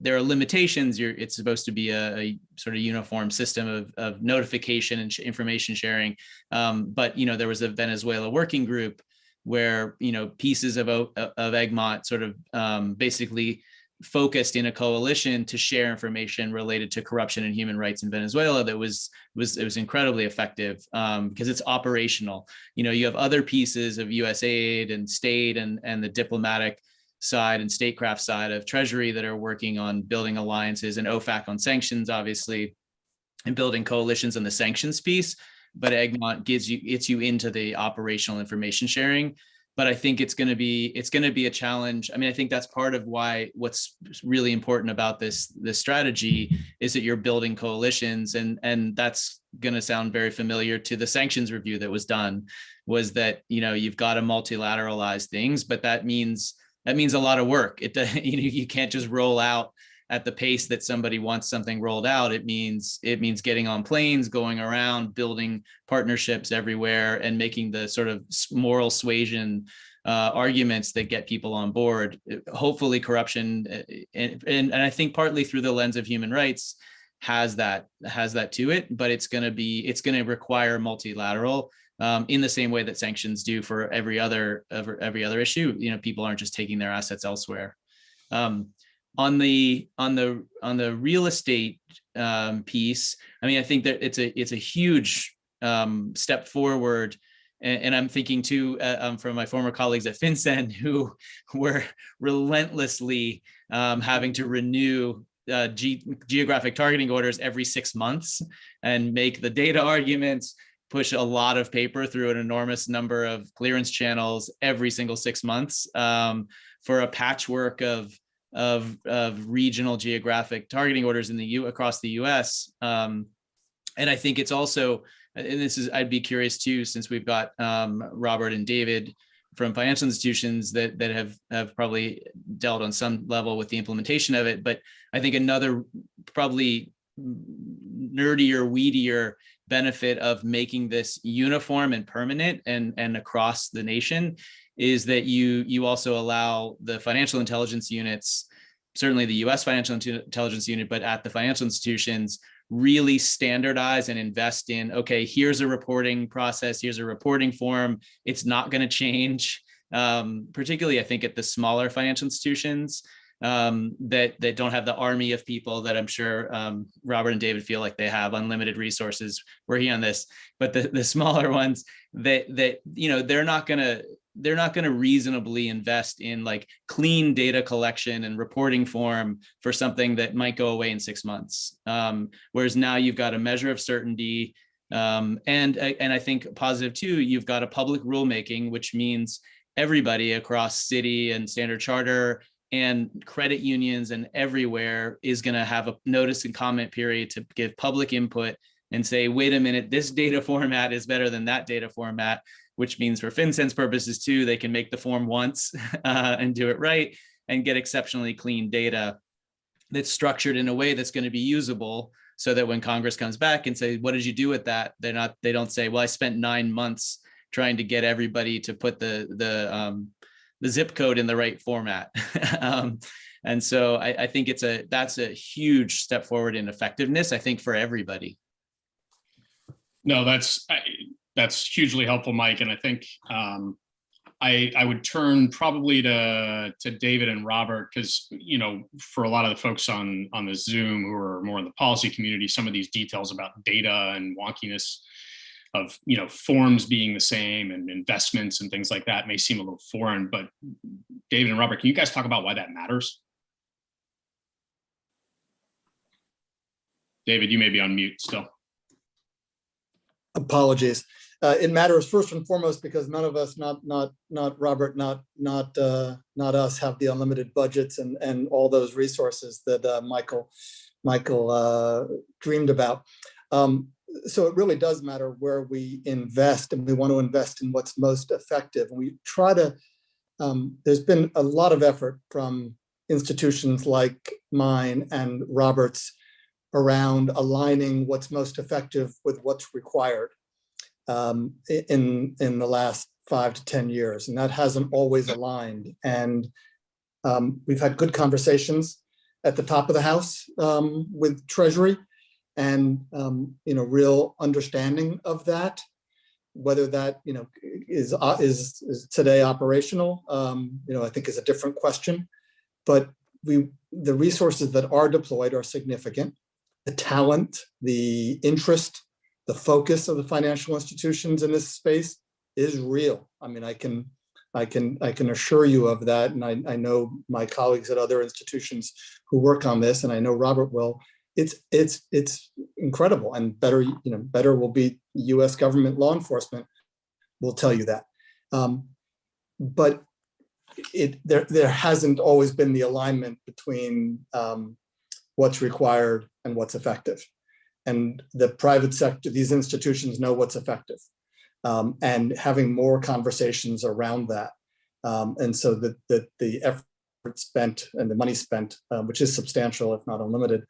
there are limitations. It's supposed to be a sort of uniform system of notification and information sharing. But there was a Venezuela working group where pieces of Egmont sort of basically focused in a coalition to share information related to corruption and human rights in Venezuela. That was incredibly effective because it's operational. You have other pieces of US aid and state and the diplomatic side and statecraft side of Treasury that are working on building alliances, and OFAC on sanctions, obviously, and building coalitions on the sanctions piece. But Egmont gets you into the operational information sharing. But I think it's going to be a challenge. I mean, I think that's part of why what's really important about this strategy is that you're building coalitions, and that's going to sound very familiar to the sanctions review that was done. Was that you've got to multilateralize things, but that means a lot of work. You can't just roll out at the pace that somebody wants something rolled out. It means getting on planes, going around, building partnerships everywhere, and making the sort of moral suasion arguments that get people on board. Hopefully corruption, and I think partly through the lens of human rights, has that to it, but it's going to require multilateral in the same way that sanctions do for every other issue. People aren't just taking their assets elsewhere. On the real estate piece, I think that it's a huge step forward. And I'm thinking too from my former colleagues at FinCEN who were relentlessly having to renew geographic targeting orders every 6 months and make the data arguments, push a lot of paper through an enormous number of clearance channels every single 6 months for a patchwork of regional geographic targeting orders across the US. And I think it's also, and I'd be curious too, since we've got Robert and David from financial institutions that have probably dealt on some level with the implementation of it. But I think another probably nerdier, weedier benefit of making this uniform and permanent and across the nation is that you also allow the financial intelligence units, certainly the US financial intelligence unit, but at the financial institutions, really standardize and invest in, okay, here's a reporting process, here's a reporting form. It's not going to change, particularly I think at the smaller financial institutions that don't have the army of people that I'm sure Robert and David feel like they have unlimited resources working on this. But the smaller ones that they're not going to reasonably invest in like clean data collection and reporting form for something that might go away in 6 months. Whereas now you've got a measure of certainty. And I think positive too, you've got a public rulemaking, which means everybody across city and standard charter and credit unions and everywhere is going to have a notice and comment period to give public input and say, wait a minute, this data format is better than that data format, which means for FinCEN's purposes too, they can make the form once and do it right and get exceptionally clean data that's structured in a way that's going to be usable so that when Congress comes back and say, what did you do with that? They don't say, well, I spent 9 months trying to get everybody to put the zip code in the right format. And so I think that's a huge step forward in effectiveness, I think, for everybody. No, that's hugely helpful, Mike. And I think I would turn probably to David and Robert, because, for a lot of the folks on the Zoom who are more in the policy community, some of these details about data and wonkiness of, forms being the same and investments and things like that may seem a little foreign. But David and Robert, can you guys talk about why that matters? David, you may be on mute still. Apologies. It matters first and foremost because none of us, not Robert, not us, have the unlimited budgets and all those resources that Michael dreamed about. So it really does matter where we invest, and we want to invest in what's most effective. And we try to. There's been a lot of effort from institutions like mine and Robert's around aligning what's most effective with what's required in the last 5 to 10 years, and that hasn't always aligned. And we've had good conversations at the top of the house with Treasury, and real understanding of that. Whether that is today operational, I think is a different question. But the resources that are deployed are significant. The talent, the interest, the focus of the financial institutions in this space is real. I can assure you of that, and I know my colleagues at other institutions who work on this, and I know Robert will. It's incredible, and better will be U.S. government law enforcement will tell you that. But there hasn't always been the alignment between what's required and what's effective. And the private sector, these institutions know what's effective, and having more conversations around that. And so that the effort spent and the money spent, which is substantial, if not unlimited,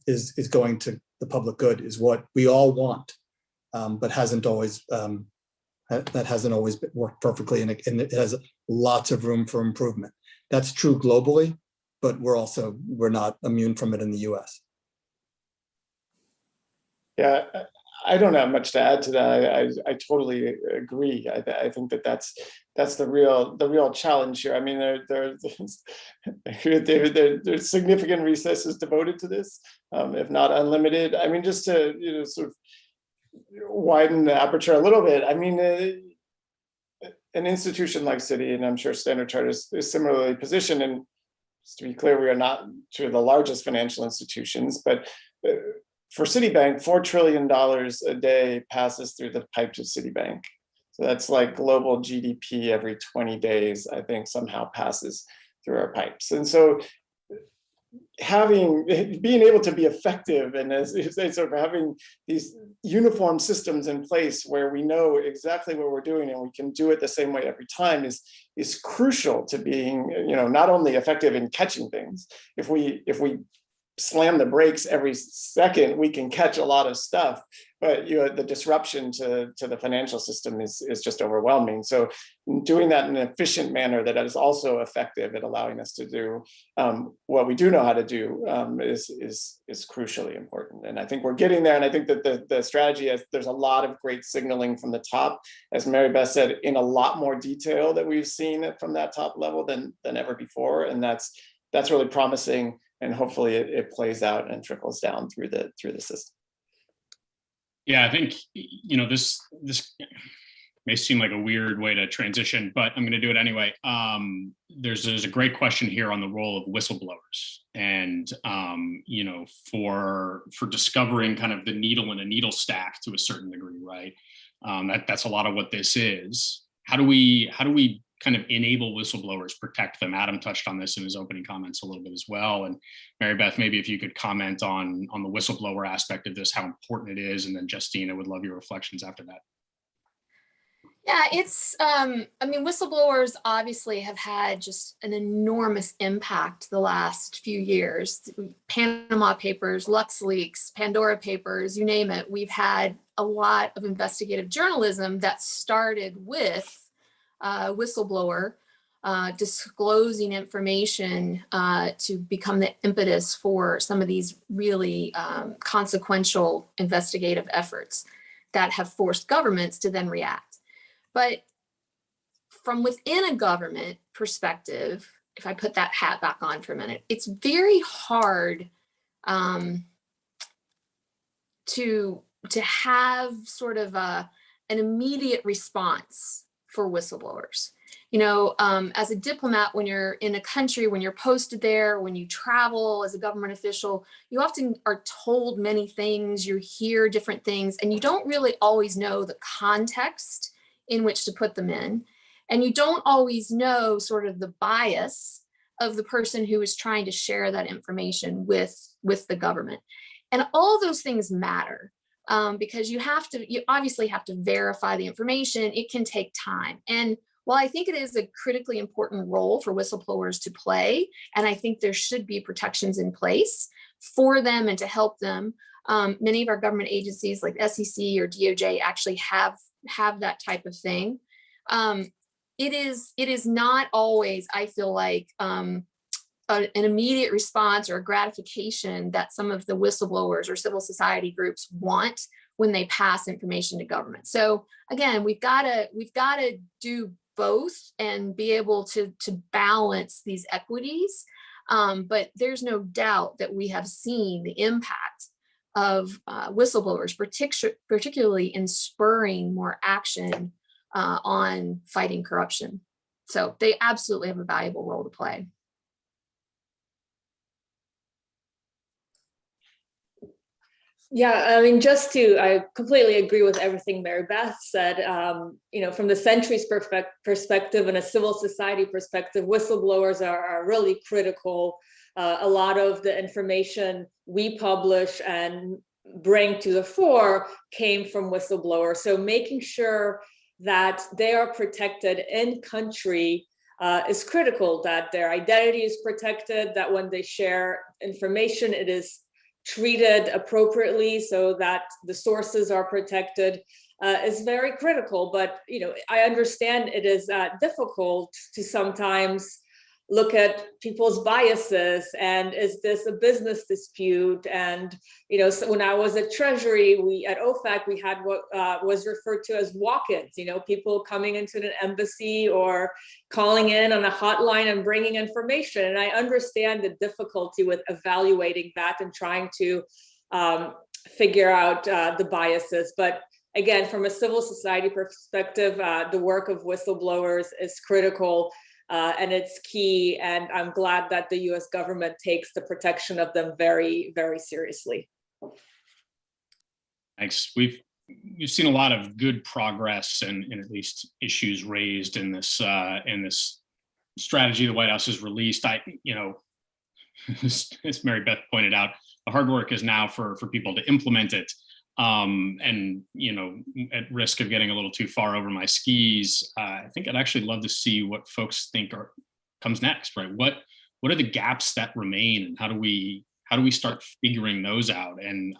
is going to the public good, is what we all want, but hasn't always worked perfectly, and it has lots of room for improvement. That's true globally, but we're not immune from it in the U.S. Yeah, I don't have much to add to that. I totally agree. I think that's the real challenge here. I mean, there's significant resources devoted to this, if not unlimited. I mean, just to sort of widen the aperture a little bit. I mean, an institution like Citi, and I'm sure Standard Chartered is similarly positioned. And just to be clear, we are not two of the largest financial institutions, but for Citibank, $4 trillion a day passes through the pipe to Citibank. So that's like global GDP every 20 days, I think, somehow passes through our pipes. And so being able to be effective and as sort of having these uniform systems in place where we know exactly what we're doing and we can do it the same way every time is crucial to being, not only effective in catching things. If we slam the brakes every second, we can catch a lot of stuff, but the disruption to the financial system is just overwhelming. So doing that in an efficient manner that is also effective at allowing us to do what we do know how to do is crucially important. And I think we're getting there. And I think that the strategy, there's a lot of great signaling from the top, as Mary Beth said, in a lot more detail that we've seen from that top level than ever before. And that's really promising. And hopefully it plays out and trickles down through the system. Yeah, I think this may seem like a weird way to transition, but I'm going to do it anyway. There's a great question here on the role of whistleblowers, and for discovering kind of the needle in a needle stack to a certain degree, right? That's a lot of what this is. How do we kind of enable whistleblowers, protect them? Adam touched on this in his opening comments a little bit as well. And Mary Beth, maybe if you could comment on the whistleblower aspect of this, how important it is. And then Justyna, would love your reflections after that. Yeah, it's, whistleblowers obviously have had just an enormous impact the last few years. Panama Papers, LuxLeaks, Pandora Papers, you name it. We've had a lot of investigative journalism that started with whistleblower disclosing information to become the impetus for some of these really consequential investigative efforts that have forced governments to then react. But from within a government perspective, if I put that hat back on for a minute, it's very hard to have sort of an immediate response for whistleblowers. As a diplomat, when you're in a country, when you're posted there, when you travel as a government official, you often are told many things, you hear different things, and you don't really always know the context in which to put them in. And you don't always know sort of the bias of the person who is trying to share that information with the government. And all those things matter. Because you obviously have to verify the information. It can take time. And while I think it is a critically important role for whistleblowers to play, and I think there should be protections in place for them and to help them, many of our government agencies like SEC or DOJ actually have that type of thing. It is not always, I feel like, an immediate response or a gratification that some of the whistleblowers or civil society groups want when they pass information to government. So again, we've got to do both and be able to balance these equities. But there's no doubt that we have seen the impact of whistleblowers, particularly in spurring more action on fighting corruption. So they absolutely have a valuable role to play. Yeah, I completely agree with everything Mary Beth said. From the Century's perspective and a civil society perspective, whistleblowers are really critical. A lot of the information we publish and bring to the fore came from whistleblowers. So making sure that they are protected in country is critical, that their identity is protected, that when they share information, it is treated appropriately so that the sources are protected is very critical. But I understand it is difficult to sometimes look at people's biases, and is this a business dispute? And so when I was at Treasury, we at OFAC, we had what was referred to as walk-ins, people coming into an embassy or calling in on a hotline and bringing information. And I understand the difficulty with evaluating that and trying to figure out the biases. But again, from a civil society perspective, the work of whistleblowers is critical. And it's key, and I'm glad that the U.S. government takes the protection of them very, very seriously. Thanks. We've seen a lot of good progress and at least issues raised in this strategy the White House has released. As Mary Beth pointed out, the hard work is now for people to implement it. And at risk of getting a little too far over my skis, I think I'd actually love to see what folks think comes next, right? What are the gaps that remain, and how do we start figuring those out? And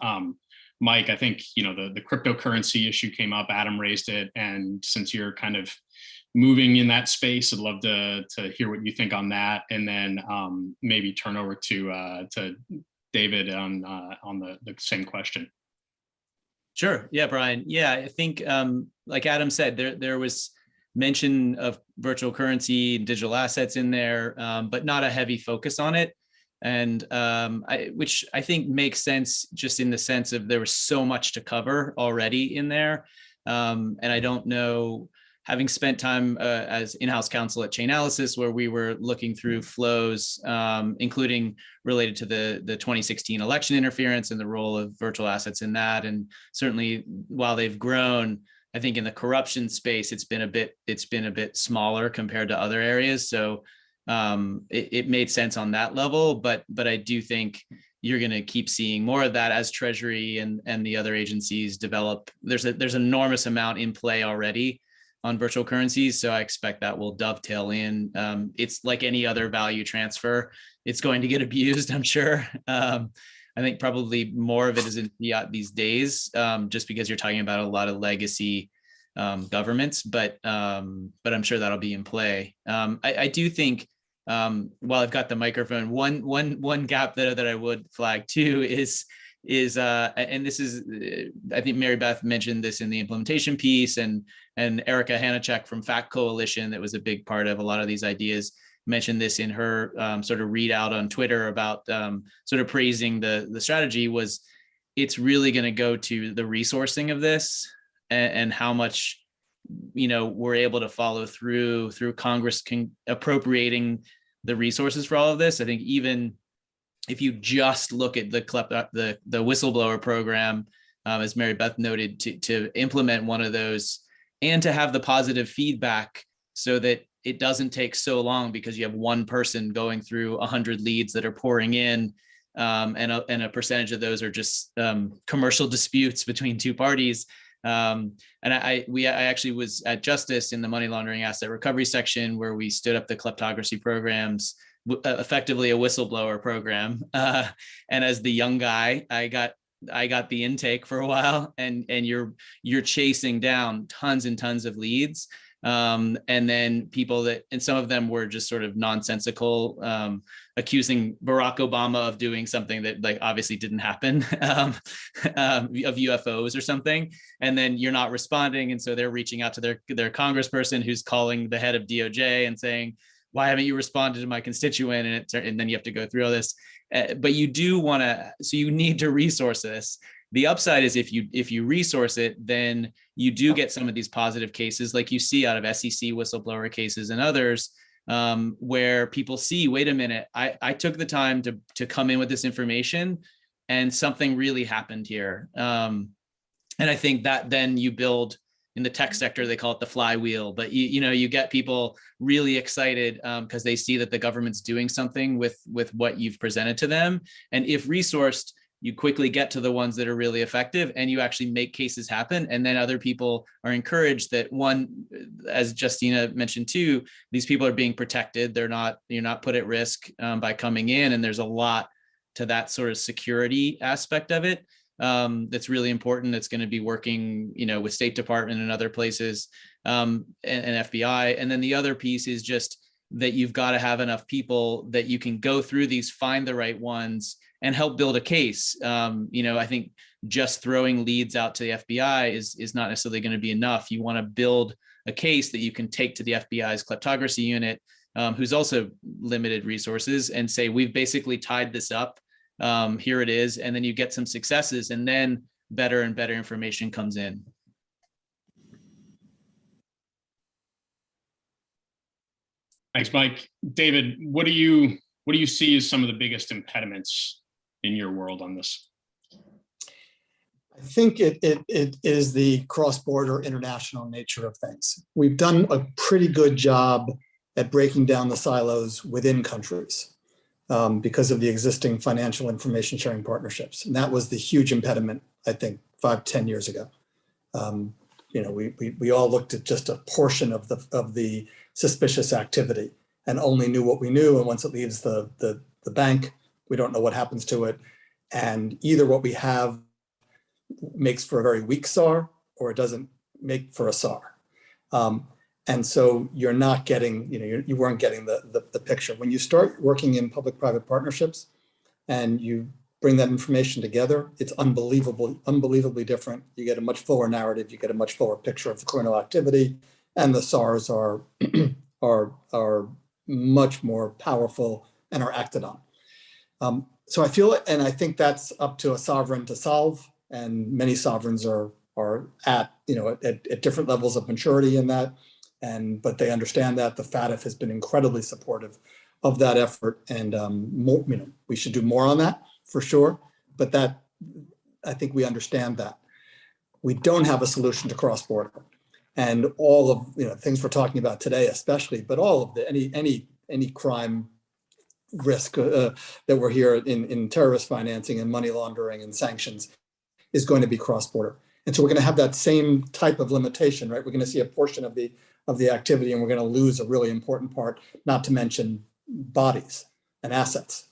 Mike, I think the cryptocurrency issue came up. Adam raised it, and since you're kind of moving in that space, I'd love to hear what you think on that, and then maybe turn over to David on the same question. Sure. Yeah, Brian. Yeah, I think like Adam said, there was mention of virtual currency and digital assets in there, but not a heavy focus on it. And which I think makes sense, just in the sense of there was so much to cover already in there. And I don't know, having spent time as in-house counsel at Chainalysis, where we were looking through flows, including related to the 2016 election interference and the role of virtual assets in that. And certainly, while they've grown, I think in the corruption space, it's been a bit smaller compared to other areas. So it made sense on that level. But I do think you're going to keep seeing more of that as Treasury and the other agencies develop. There's an enormous amount in play already on virtual currencies. So I expect that will dovetail in. It's like any other value transfer. It's going to get abused, I'm sure. I think probably more of it is in fiat these days, just because you're talking about a lot of legacy governments, but I'm sure that'll be in play. I do think, while I've got the microphone, one gap that I would flag too is and this is, I think Mary Beth mentioned this in the implementation piece, and Erica Hanachek from Fact Coalition, that was a big part of a lot of these ideas, mentioned this in her sort of readout on Twitter about sort of praising the strategy. Was it's really going to go to the resourcing of this and how much we're able to follow through Congress appropriating the resources for all of this. I think even if you just look at the whistleblower program, as Mary Beth noted, to implement one of those and to have the positive feedback so that it doesn't take so long, because you have one person going through 100 leads that are pouring in, and a percentage of those are just commercial disputes between two parties. And I actually was at Justice in the money laundering asset recovery section, where we stood up the kleptocracy programs, effectively a whistleblower program. And as the young guy, I got the intake for a while, and you're chasing down tons and tons of leads. And then people and some of them were just sort of nonsensical, accusing Barack Obama of doing something that obviously didn't happen, of UFOs or something. And then you're not responding. And so they're reaching out to their congressperson, who's calling the head of DOJ and saying, why haven't you responded to my constituent? And then you have to go through all this. But you do want to, so you need to resource this. The upside is if you resource it, then you do get some of these positive cases, like you see out of SEC whistleblower cases and others, where people see, wait a minute, I took the time to come in with this information, and something really happened here. And I think that then you build, in the tech sector, they call it the flywheel, but you get people really excited because they see that the government's doing something with what you've presented to them. And if resourced, you quickly get to the ones that are really effective, and you actually make cases happen. And then other people are encouraged that, one, as Justyna mentioned too, these people are being protected. you're not put at risk by coming in. And there's a lot to that sort of security aspect of it. That's really important. That's going to be working, with State Department and other places, and FBI. And then the other piece is just that you've got to have enough people that you can go through these, find the right ones, and help build a case. I think just throwing leads out to the FBI is not necessarily going to be enough. You want to build a case that you can take to the FBI's kleptocracy unit, who's also limited resources, and say, we've basically tied this up. Here it is. And then you get some successes, and then better and better information comes in. Thanks, Mike. David, what do you see as some of the biggest impediments in your world on this? I think it is the cross-border international nature of things. We've done a pretty good job at breaking down the silos within countries because of the existing financial information sharing partnerships. And that was the huge impediment, I think, 5-10 years ago. We all looked at just a portion of the suspicious activity and only knew what we knew. And once it leaves the bank, we don't know what happens to it. And either what we have makes for a very weak SAR, or it doesn't make for a SAR. And so you're not getting, you weren't getting the picture. When you start working in public-private partnerships and you bring that information together, it's unbelievably different. You get a much fuller narrative, you get a much fuller picture of the criminal activity, and the SARs are much more powerful and are acted on. So I feel, and I think that's up to a sovereign to solve, and many sovereigns are at different levels of maturity in that, but they understand that. The FATF has been incredibly supportive of that effort, and we should do more on that for sure. But that, I think we understand that. We don't have a solution to cross-border, and all of things we're talking about today, especially, but all of any crime risk that we're here in terrorist financing and money laundering and sanctions is going to be cross-border. And so we're going to have that same type of limitation, right? We're going to see a portion of the activity, and we're going to lose a really important part, not to mention bodies and assets,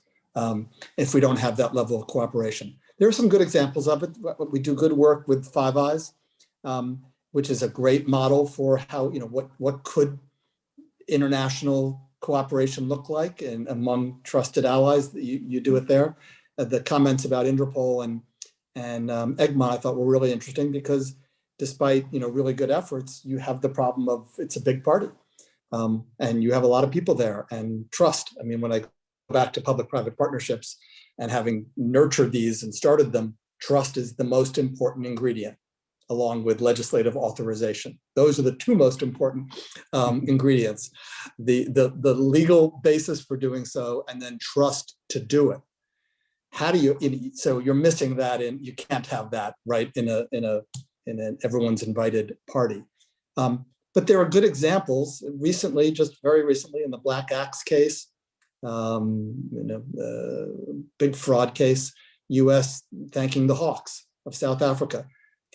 if we don't have that level of cooperation. There are some good examples of it. We do good work with Five Eyes, which is a great model for how, what could international cooperation look like and among trusted allies. You do it there. The comments about Interpol and Egmont I thought were really interesting, because despite really good efforts, you have the problem of it's a big party, and you have a lot of people there, and trust. I mean, when I go back to public-private partnerships and having nurtured these and started them, trust is the most important ingredient, along with legislative authorization. Those are the two most important ingredients: the legal basis for doing so, and then trust to do it. How do you? So you're missing that, and you can't have that right in an everyone's invited party. But there are good examples. Recently, just very recently, in the Black Axe case, big fraud case, U.S. thanking the Hawks of South Africa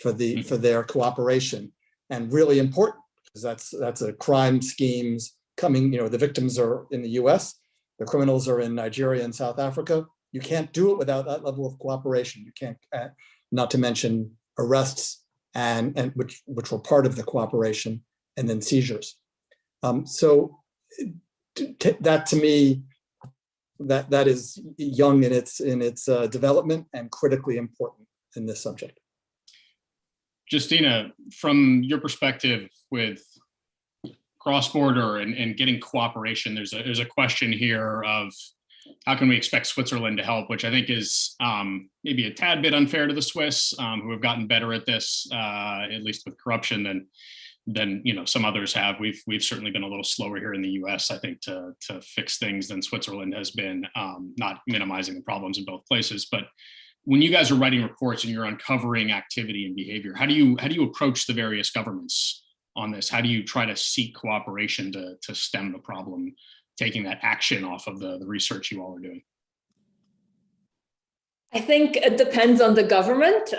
for their cooperation, and really important, because that's a crime schemes coming. The victims are in the U.S., the criminals are in Nigeria and South Africa. You can't do it without that level of cooperation. You can't, not to mention arrests and which were part of the cooperation, and then seizures. So that, to me, that is young in its development and critically important in this subject. Justyna, from your perspective with cross-border and getting cooperation, there's a question here of how can we expect Switzerland to help, which I think is maybe a tad bit unfair to the Swiss, who have gotten better at this, at least with corruption, than some others have. We've certainly been a little slower here in the U.S., I think, to fix things than Switzerland has been, not minimizing the problems in both places. But when you guys are writing reports and you're uncovering activity and behavior, how do you approach the various governments on this? How do you try to seek cooperation to stem the problem, taking that action off of the research you all are doing? I think it depends on the government.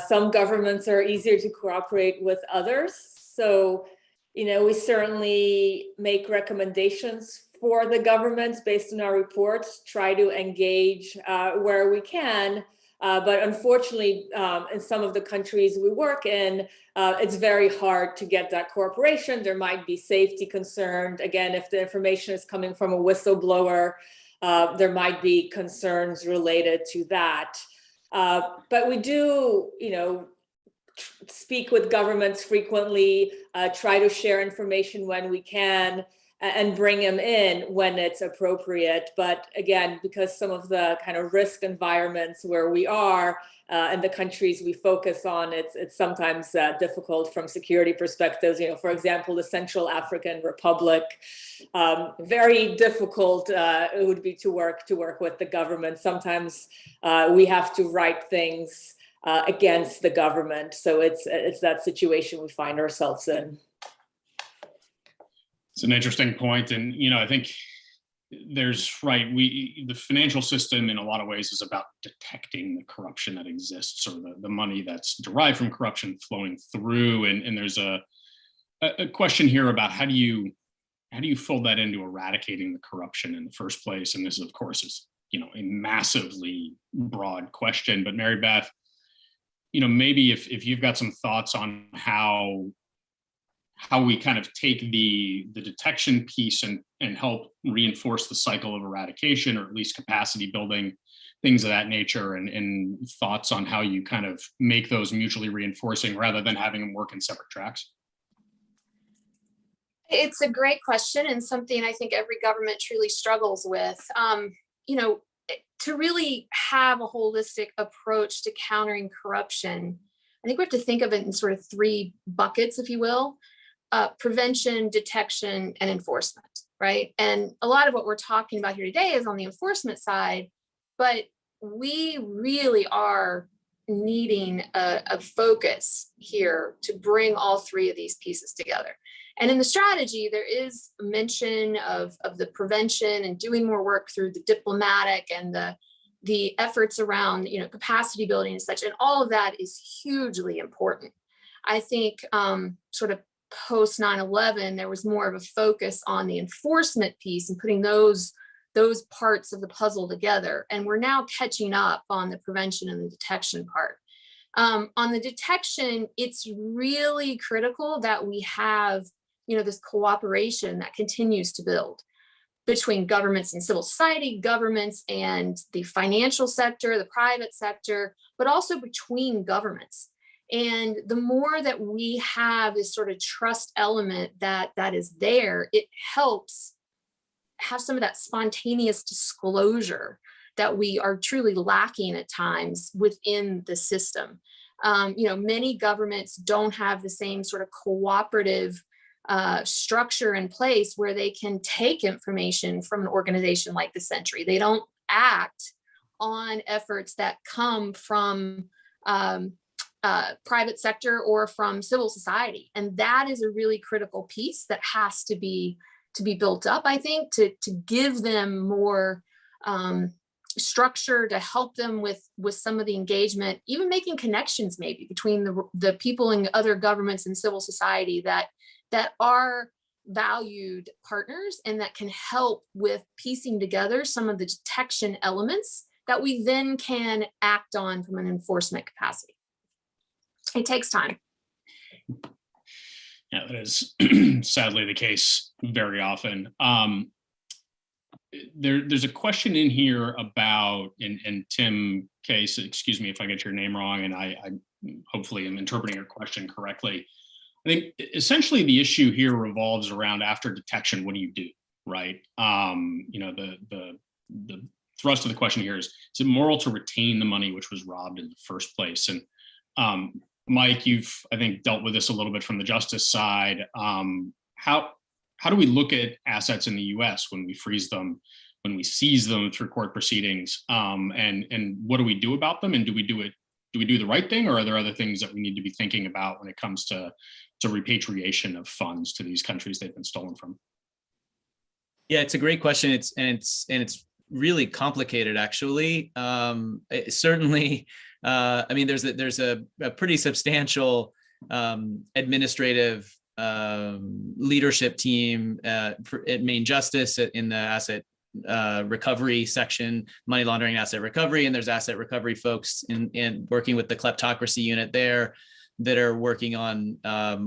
Some governments are easier to cooperate with others. So, we certainly make recommendations for the governments based on our reports, try to engage where we can. But unfortunately, in some of the countries we work in, it's very hard to get that cooperation. There might be safety concerns. Again, if the information is coming from a whistleblower, there might be concerns related to that. But we do, speak with governments frequently, try to share information when we can, and bring them in when it's appropriate. But again, because some of the kind of risk environments where we are and the countries we focus on, it's sometimes difficult from security perspectives. For example, the Central African Republic, very difficult it would be to work with the government. Sometimes we have to write things against the government. So it's that situation we find ourselves in. It's an interesting point. And, I think the financial system in a lot of ways is about detecting the corruption that exists, or the money that's derived from corruption flowing through. And there's a question here about how do you fold that into eradicating the corruption in the first place? And this, of course, is, a massively broad question. But Mary Beth, maybe if you've got some thoughts on how we kind of take the detection piece and help reinforce the cycle of eradication, or at least capacity building, things of that nature, and thoughts on how you kind of make those mutually reinforcing rather than having them work in separate tracks. It's a great question, and something I think every government truly struggles with. To really have a holistic approach to countering corruption, I think we have to think of it in sort of three buckets, if you will. Prevention, detection, and enforcement, right? And a lot of what we're talking about here today is on the enforcement side, but we really are needing a focus here to bring all three of these pieces together. And in the strategy, there is a mention of the prevention and doing more work through the diplomatic and the efforts around, capacity building and such. And all of that is hugely important. I think sort of post 9/11, there was more of a focus on the enforcement piece and putting those parts of the puzzle together. And we're now catching up on the prevention and the detection part. On the detection, it's really critical that we have, this cooperation that continues to build between governments and civil society, governments and the financial sector, the private sector, but also between governments. And the more that we have this sort of trust element that is there, it helps have some of that spontaneous disclosure that we are truly lacking at times within the system. Many governments don't have the same sort of cooperative structure in place where they can take information from an organization like the Sentry. They don't act on efforts that come from private sector or from civil society. And that is a really critical piece that has to be built up, I think, to give them more structure, to help them with some of the engagement, even making connections maybe between the people in other governments and civil society that are valued partners and that can help with piecing together some of the detection elements that we then can act on from an enforcement capacity. It takes time. Yeah, that is sadly the case very often. There's a question in here about, and Tim Case, excuse me if I get your name wrong, and I hopefully am interpreting your question correctly. I think essentially the issue here revolves around, after detection, what do you do, right? The thrust of the question here is it moral to retain the money which was robbed in the first place? And Mike, you've, I think, dealt with this a little bit from the justice side. How do we look at assets in the U.S. when we freeze them, when we seize them through court proceedings, and what do we do about them? And do we do the right thing, or are there other things that we need to be thinking about when it comes to repatriation of funds to these countries they've been stolen from? Yeah, it's a great question. It's really complicated, actually. Certainly, I mean, there's a pretty substantial administrative leadership team at Maine Justice in the asset recovery section, money laundering, asset recovery, and there's asset recovery folks in working with the kleptocracy unit there that are working on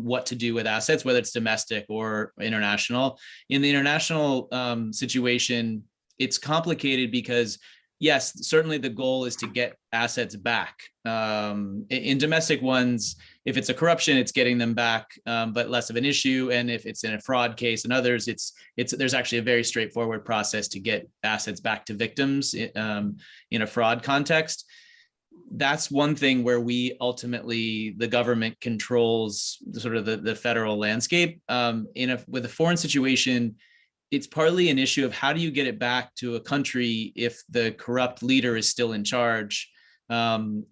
what to do with assets, whether it's domestic or international. In the international situation, it's complicated because, yes, certainly the goal is to get assets back. In domestic ones, if it's a corruption, it's getting them back, but less of an issue. And if it's in a fraud case and others, there's actually a very straightforward process to get assets back to victims in a fraud context. That's one thing where we ultimately, the government controls the federal landscape. With a foreign situation, it's partly an issue of how do you get it back to a country if the corrupt leader is still in charge. And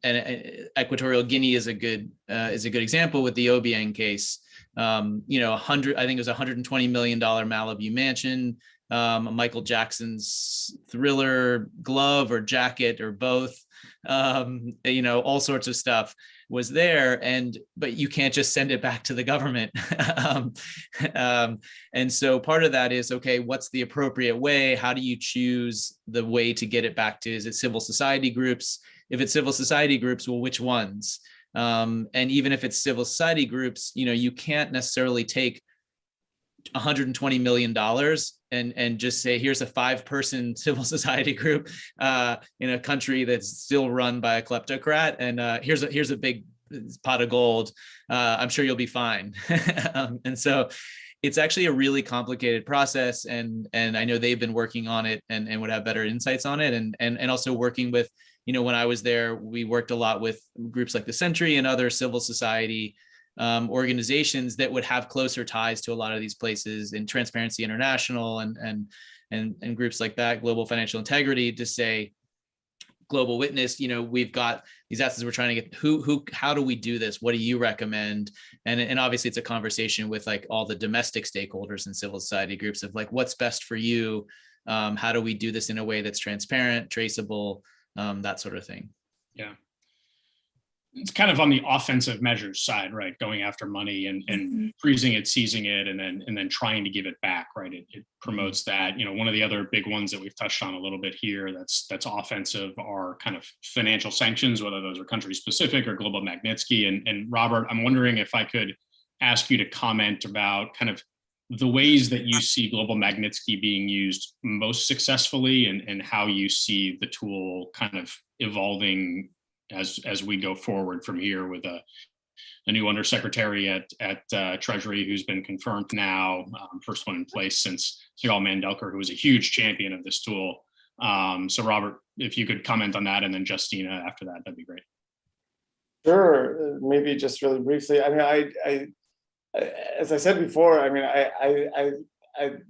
Equatorial Guinea is a good example with the Obiang case. I think it was $120 million Malibu mansion, Michael Jackson's Thriller glove or jacket or both, all sorts of stuff was there, but you can't just send it back to the government. And so part of that is, okay, what's the appropriate way? How do you choose the way to get it back to? Is it civil society groups? If it's civil society groups, well, which ones? And even if it's civil society groups, you can't necessarily take $120 million and just say, here's a 5-person civil society group in a country that's still run by a kleptocrat, and here's a big pot of gold. I'm sure you'll be fine. And so it's actually a really complicated process, and I know they've been working on it and would have better insights on it, and also working with, when I was there, we worked a lot with groups like the Sentry and other civil society organizations that would have closer ties to a lot of these places, in Transparency International and groups like that, Global Financial Integrity, to say, Global Witness, we've got these assets we're trying to get, how do we do this? What do you recommend? And obviously it's a conversation with like all the domestic stakeholders and civil society groups of like, what's best for you? How do we do this in a way that's transparent, traceable, that sort of thing. Yeah. It's kind of on the offensive measures side, right? Going after money and freezing it, seizing it, and then trying to give it back, right? It promotes that. One of the other big ones that we've touched on a little bit here that's offensive are kind of financial sanctions, whether those are country specific or global Magnitsky. And Robert, I'm wondering if I could ask you to comment about kind of the ways that you see global Magnitsky being used most successfully, and how you see the tool kind of evolving as we go forward from here, with a new undersecretary at Treasury who's been confirmed now, first one in place since Sigal Mandelker, who was a huge champion of this tool. So Robert, if you could comment on that, and then Justyna after that, that'd be great. Sure, maybe just really briefly. I mean, as I said before, I mean,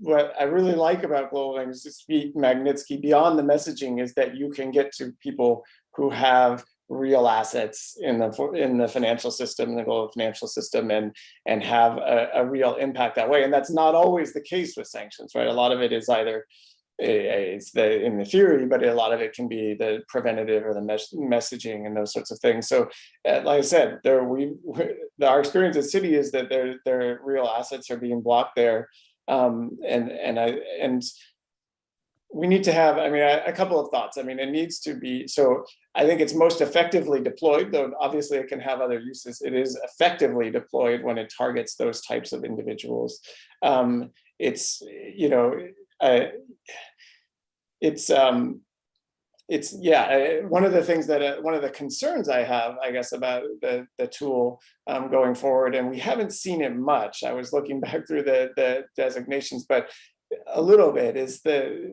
what I really like about global Magnitsky beyond the messaging is that you can get to people who have real assets in the financial system, in the global financial system, and have a real impact that way. And that's not always the case with sanctions, right? A lot of it is either in the theory, but a lot of it can be the preventative or the messaging and those sorts of things. So, like I said, our experience at Citi is that their real assets are being blocked there, and we need to have, a couple of thoughts. It needs to be, so I think it's most effectively deployed, though obviously it can have other uses. It is effectively deployed when it targets those types of individuals. It's one of the things that one of the concerns I have, I guess, about the tool going forward, and we haven't seen it much. I was looking back through the designations, but a little bit the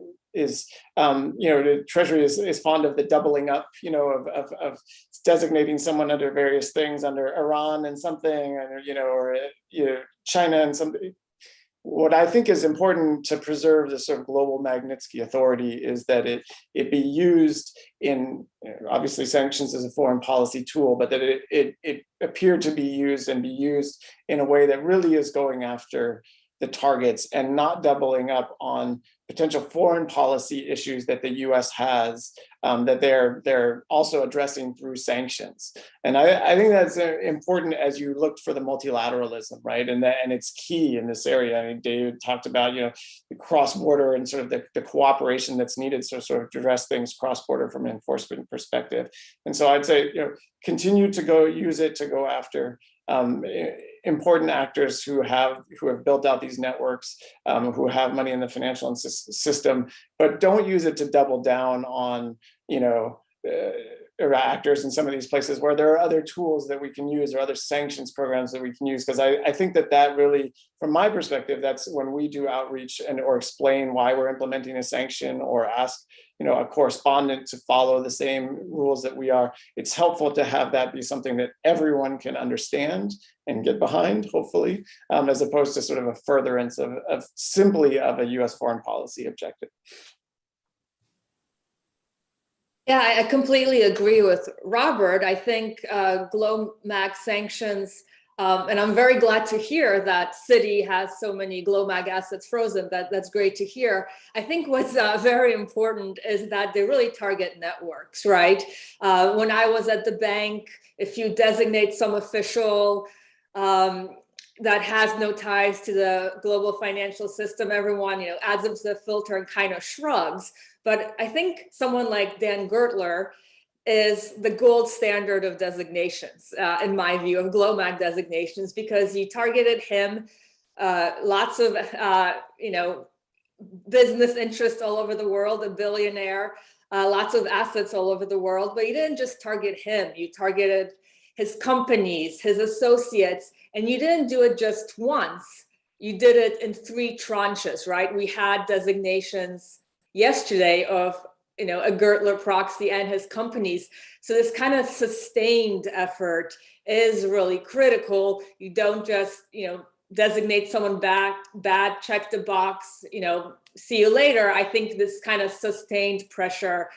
Treasury is fond of the doubling up, of designating someone under various things, under Iran and something, or China and something. What I think is important to preserve the sort of global Magnitsky authority is that it be used in, obviously sanctions as a foreign policy tool, but that it appear to be used in a way that really is going after the targets and not doubling up on potential foreign policy issues that the U.S. has that they're also addressing through sanctions. And I think that's important as you look for the multilateralism, right? And it's key in this area. I mean, David talked about, you know, the cross-border and sort of the cooperation that's needed to sort of address things cross-border from an enforcement perspective. And so I'd say, you know, continue to use it to go after important actors who have built out these networks, who have money in the financial system, but don't use it to double down on, you know, actors in some of these places where there are other tools that we can use or other sanctions programs that we can use. Because I think that really, from my perspective, that's when we do outreach or explain why we're implementing a sanction or ask, you know, a correspondent to follow the same rules that we are. It's helpful to have that be something that everyone can understand and get behind, hopefully, as opposed to sort of a furtherance of simply of a U.S. foreign policy objective. Yeah, I completely agree with Robert. I think GLOMAG sanctions, and I'm very glad to hear that Citi has so many GLOMAG assets frozen. That's great to hear. I think what's very important is that they really target networks, right? When I was at the bank, if you designate some official that has no ties to the global financial system, everyone, you know, adds them to the filter and kind of shrugs. But I think someone like Dan Gertler is the gold standard of designations, in my view, of GLOMAG designations, because you targeted him, lots of, you know, business interests all over the world, a billionaire, lots of assets all over the world, but you didn't just target him, you targeted his companies, his associates, and you didn't do it just once, you did it in 3 tranches, right? We had designations yesterday of, you know, a Gertler proxy and his companies. So this kind of sustained effort is really critical. You don't just, you know, designate someone bad, check the box, you know, see you later. I think this kind of sustained pressure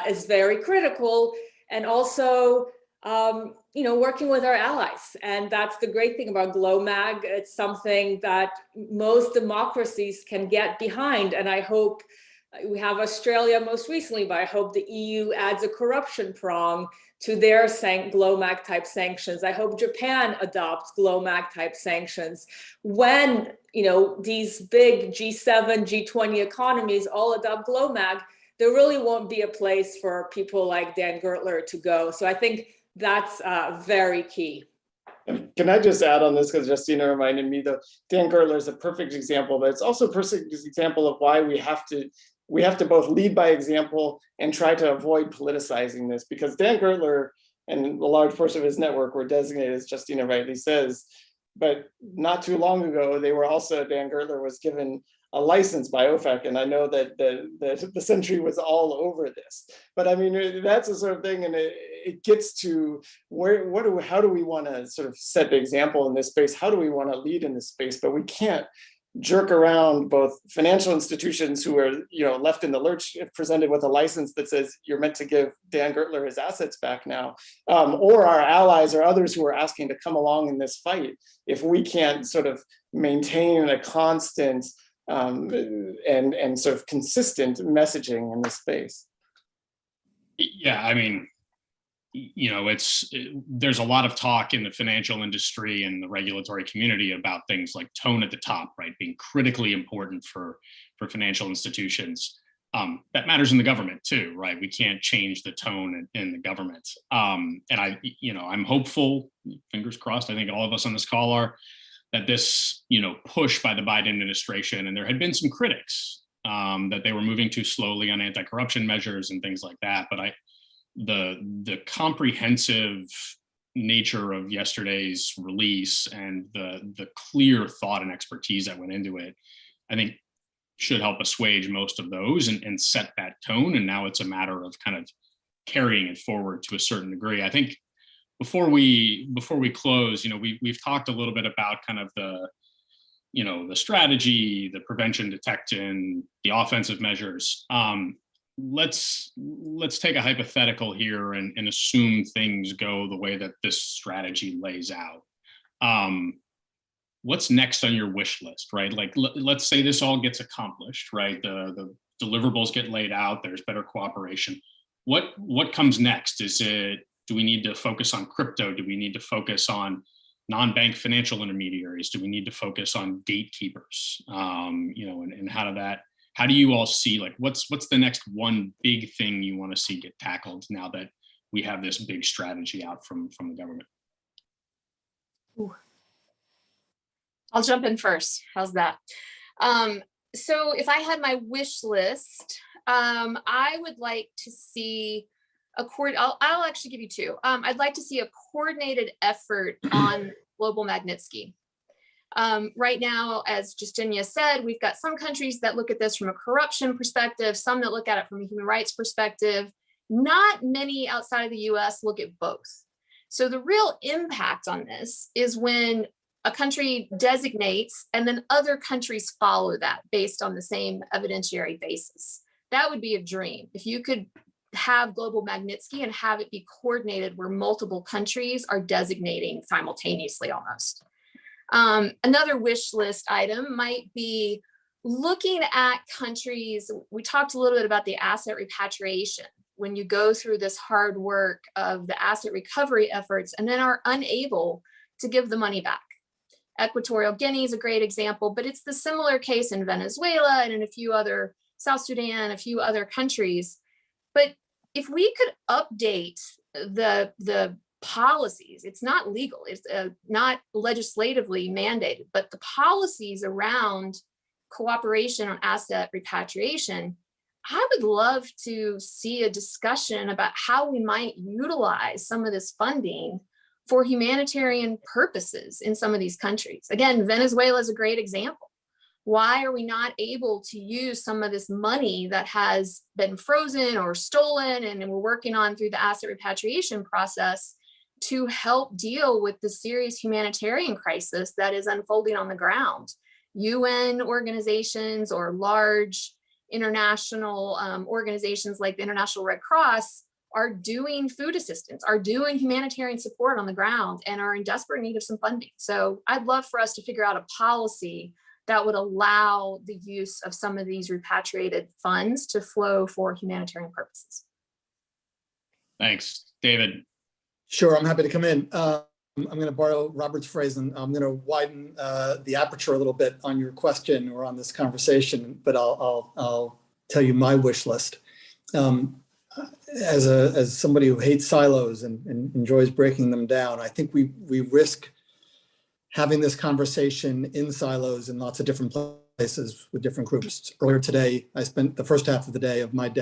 is very critical. And also, you know, working with our allies. And that's the great thing about GLOMAG. It's something that most democracies can get behind. And I hope we have Australia most recently, but I hope the EU adds a corruption prong to their GLOMAG type sanctions. I hope Japan adopts GLOMAG type sanctions. When, you know, these big G7, G20 economies all adopt GLOMAG, there really won't be a place for people like Dan Gertler to go. So I think that's very key. Can I just add on this, because Justyna reminded me that Dan Gertler is a perfect example, but it's also a perfect example of why we have to both lead by example and try to avoid politicizing this, because Dan Gertler and a large portion of his network were designated, as Justyna rightly says, but not too long ago, Dan Gertler was given a license by OFAC, and I know that the Century was all over this. But I mean, that's the sort of thing, and it gets to how do we want to sort of set the example in this space? How do we want to lead in this space? But we can't jerk around both financial institutions who are, you know, left in the lurch if presented with a license that says you're meant to give Dan Gertler his assets back now, or our allies or others who are asking to come along in this fight, if we can't sort of maintain a constant and sort of consistent messaging in this space. Yeah, I mean, you know, there's a lot of talk in the financial industry and the regulatory community about things like tone at the top, right, being critically important for financial institutions. That matters in the government too, right? We can't change the tone in the government. And I'm hopeful, fingers crossed, I think all of us on this call are, that this, you know, push by the Biden administration, and there had been some critics that they were moving too slowly on anti-corruption measures and things like that. But the comprehensive nature of yesterday's release and the clear thought and expertise that went into it, I think should help assuage most of those and set that tone. And now it's a matter of kind of carrying it forward to a certain degree. I think before we close, you know, we've talked a little bit about kind of the strategy, the prevention, detection, the offensive measures. Let's take a hypothetical here and assume things go the way that this strategy lays out. what's next on your wish list, right? Like, let's say this all gets accomplished, right? The deliverables get laid out, there's better cooperation. What comes next? Do we need to focus on crypto? Do we need to focus on non-bank financial intermediaries? Do we need to focus on gatekeepers? And how do you all see, like, what's the next one big thing you want to see get tackled now that we have this big strategy out from the government? Ooh. I'll jump in first. How's that? So if I had my wish list, I would like to see I'll actually give you two. I'd like to see a coordinated effort on global Magnitsky. Right now, as Justyna said, we've got some countries that look at this from a corruption perspective, some that look at it from a human rights perspective. Not many outside of the US look at both. So the real impact on this is when a country designates and then other countries follow that based on the same evidentiary basis. That would be a dream. If you could have global Magnitsky and have it be coordinated where multiple countries are designating simultaneously almost. Another wish list item might be looking at countries. We talked a little bit about the asset repatriation. When you go through this hard work of the asset recovery efforts and then are unable to give the money back. Equatorial Guinea is a great example, but it's the similar case in Venezuela and in a few other, South Sudan, a few other countries. But if we could update the policies, it's not legal, it's not legislatively mandated, but the policies around cooperation on asset repatriation, I would love to see a discussion about how we might utilize some of this funding for humanitarian purposes in some of these countries. Again, Venezuela is a great example. Why are we not able to use some of this money that has been frozen or stolen and we're working on through the asset repatriation process to help deal with the serious humanitarian crisis that is unfolding on the ground? UN organizations or large international organizations like the International Red Cross are doing food assistance, are doing humanitarian support on the ground, and are in desperate need of some funding. So I'd love for us to figure out a policy that would allow the use of some of these repatriated funds to flow for humanitarian purposes. Thanks. David. Sure, I'm happy to come in. I'm going to borrow Robert's phrase, and I'm going to widen the aperture a little bit on your question or on this conversation, but I'll tell you my wish list. As somebody who hates silos and enjoys breaking them down, I think we risk having this conversation in silos in lots of different places with different groups. Earlier today, I spent the first half of the day with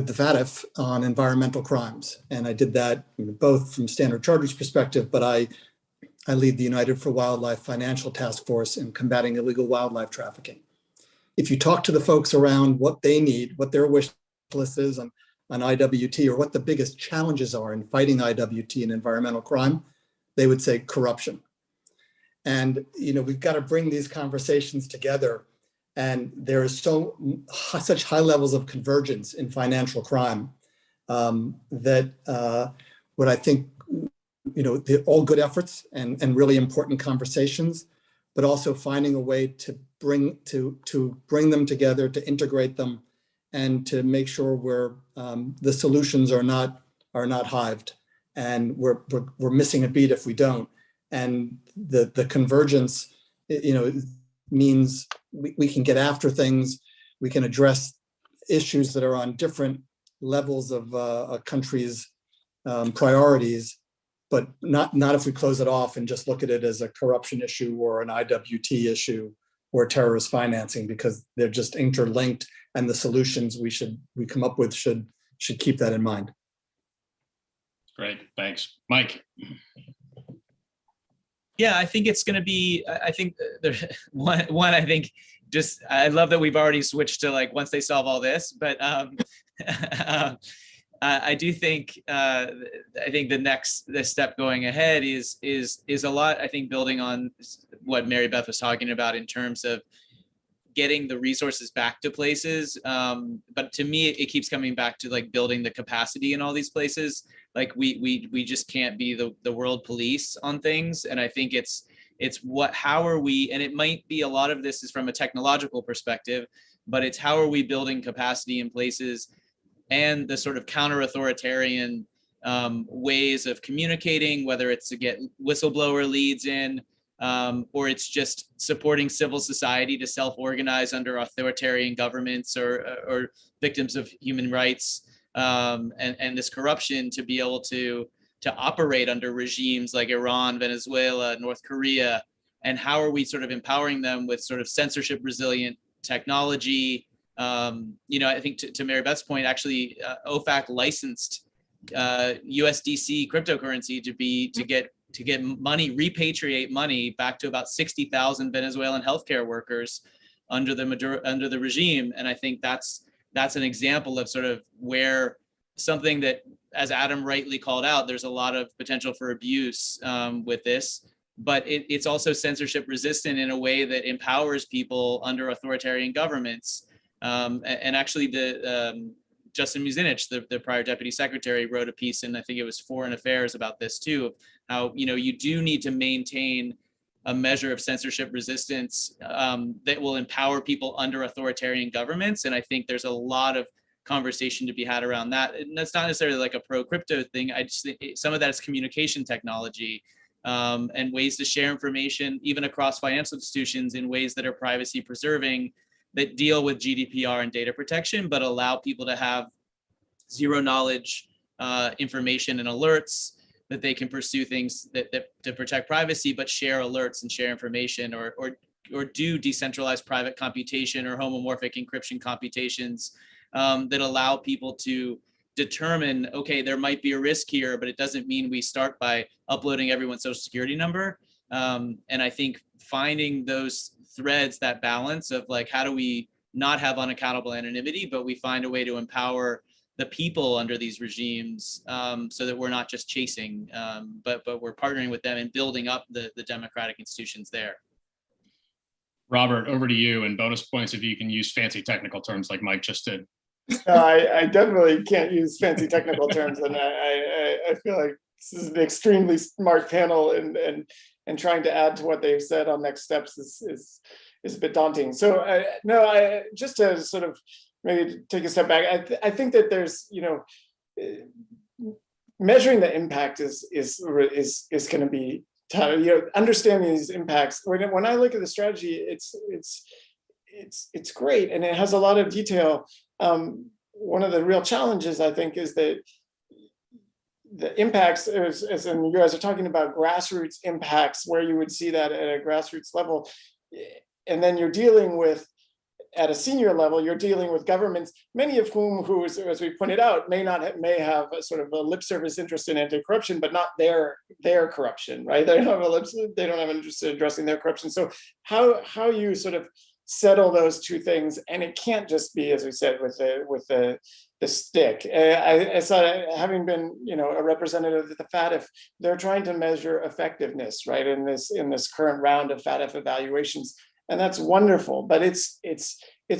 the FATF on environmental crimes. And I did that both from Standard Charter's perspective, but I lead the United for Wildlife Financial Task Force in combating illegal wildlife trafficking. If you talk to the folks around what they need, what their wish list is on IWT, or what the biggest challenges are in fighting IWT and environmental crime, they would say corruption. And we've got to bring these conversations together. And there is such high levels of convergence in financial crime that what I think, they're all good efforts and really important conversations, but also finding a way to bring them together, to integrate them, and to make sure the solutions are not hived, and we're missing a beat if we don't. And the convergence, means we can get after things, we can address issues that are on different levels of a country's priorities, but not if we close it off and just look at it as a corruption issue or an IWT issue or terrorist financing, because they're just interlinked, and the solutions we come up with should keep that in mind. Great, thanks. Mike. Yeah, I think it's going to be, I think I think just, I love that we've already switched to like, once they solve all this, but I do think, I think the step going ahead is a lot, I think, building on what Mary Beth was talking about in terms of getting the resources back to places. But to me, it keeps coming back to like building the capacity in all these places. Like we just can't be the world police on things. And I think it's It's how are we, and it might be a lot of this is from a technological perspective, but it's how are we building capacity in places and the sort of counter-authoritarian ways of communicating, whether it's to get whistleblower leads in, or it's just supporting civil society to self-organize under authoritarian governments or victims of human rights and this corruption to be able to operate under regimes like Iran, Venezuela, North Korea, and how are we sort of empowering them with sort of censorship resilient technology. I think to Mary Beth's point, actually, OFAC licensed USDC cryptocurrency to get money, repatriate money back to about 60,000 Venezuelan healthcare workers under the regime, and I think that's an example of sort of where something that, as Adam rightly called out, there's a lot of potential for abuse with this. But it's also censorship resistant in a way that empowers people under authoritarian governments. And actually, Justin Muzinich, the prior deputy secretary, wrote a piece in, I think it was Foreign Affairs, about this too, how you do need to maintain a measure of censorship resistance that will empower people under authoritarian governments. And I think there's a lot of conversation to be had around that. And that's not necessarily like a pro-crypto thing. I just think some of that is communication technology. And ways to share information, even across financial institutions, in ways that are privacy preserving, that deal with GDPR and data protection, but allow people to have zero knowledge information and alerts, that they can pursue things that to protect privacy, but share alerts and share information, or do decentralized private computation or homomorphic encryption computations that allow people to determine, okay, there might be a risk here, but it doesn't mean we start by uploading everyone's social security number. And I think finding those threads, that balance of like, how do we not have unaccountable anonymity, but we find a way to empower the people under these regimes so that we're not just chasing, but we're partnering with them and building up the democratic institutions there. Robert, over to you, and bonus points if you can use fancy technical terms like Mike just did. I definitely can't use fancy technical terms, and I feel like this is an extremely smart panel, and trying to add to what they've said on next steps is a bit daunting. So just to sort of maybe take a step back, I think that there's measuring the impact is going to be tough. Understanding these impacts. When I look at the strategy, it's great, and it has a lot of detail. One of the real challenges, I think, is that the impacts, as you guys are talking about grassroots impacts, where you would see that at a grassroots level, and then you're dealing with, at a senior level, you're dealing with governments, many of whom, as we pointed out, may have a sort of a lip service interest in anti-corruption, but not their corruption, right? They don't have an interest in addressing their corruption. So how you sort of settle those two things, and it can't just be, as we said, with the stick. I saw, having been a representative of the FATF, they're trying to measure effectiveness, right, in this current round of FATF evaluations, and that's wonderful. But it's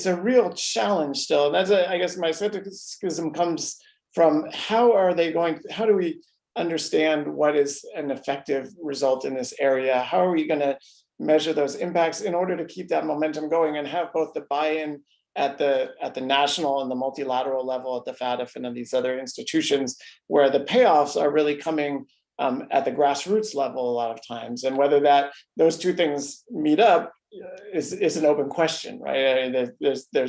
a real challenge still. And that's I guess my skepticism comes from how do we understand what is an effective result in this area? How are we going to measure those impacts in order to keep that momentum going and have both the buy-in at the national and the multilateral level at the FATF and in these other institutions, where the payoffs are really coming at the grassroots level a lot of times, and whether those two things meet up is an open question, right? I mean, there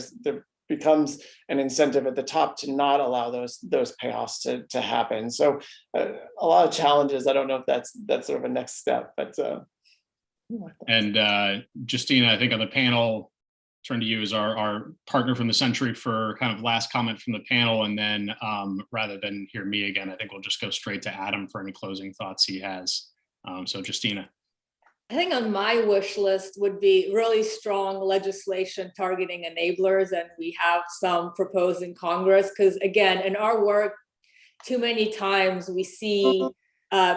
becomes an incentive at the top to not allow those payoffs to happen. So a lot of challenges. I don't know if that's sort of a next step, but. And Justyna, I think on the panel, turn to you as our partner from the century for kind of last comment from the panel, and then rather than hear me again, I think we'll just go straight to Adam for any closing thoughts he has. So Justyna. I think on my wish list would be really strong legislation targeting enablers, and we have some proposed in Congress, because again, in our work, too many times we see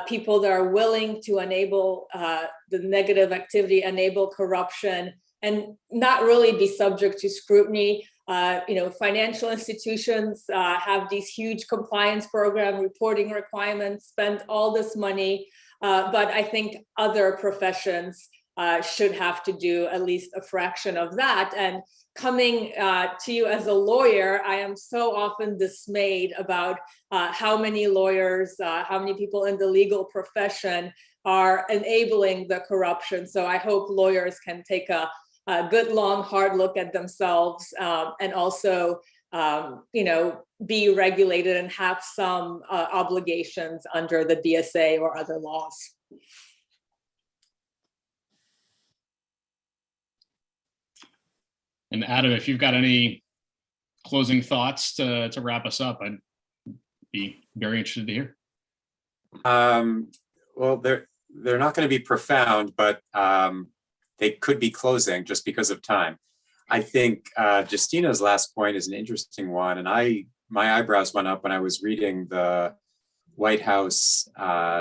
people that are willing to enable the negative activity, enable corruption, and not really be subject to scrutiny. Financial institutions have these huge compliance program reporting requirements, spend all this money, but I think other professions should have to do at least a fraction of that. And coming to you as a lawyer, I am so often dismayed about how many lawyers, how many people in the legal profession are enabling the corruption. So I hope lawyers can take a good, long, hard look at themselves and also, be regulated and have some obligations under the DSA or other laws. And Adam, if you've got any closing thoughts to wrap us up, I'd be very interested to hear. Well, they're not going to be profound, but they could be closing just because of time. I think Justyna's last point is an interesting one, and my eyebrows went up when I was reading the White House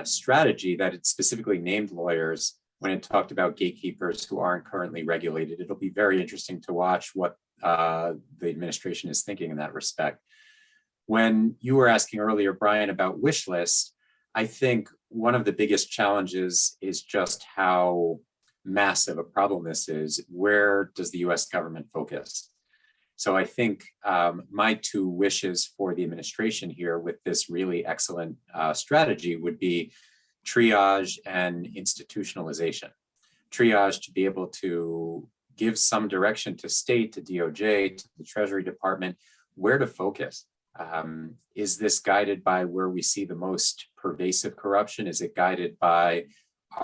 strategy that it specifically named lawyers when it talked about gatekeepers who aren't currently regulated. It'll be very interesting to watch what the administration is thinking in that respect. When you were asking earlier, Brian, about wish list, I think one of the biggest challenges is just how massive a problem this is. Where does the US government focus? So I think my two wishes for the administration here with this really excellent strategy would be triage and institutionalization. Triage to be able to give some direction to state, to DOJ, to the Treasury Department, where to focus. Is this guided by where we see the most pervasive corruption? Is it guided by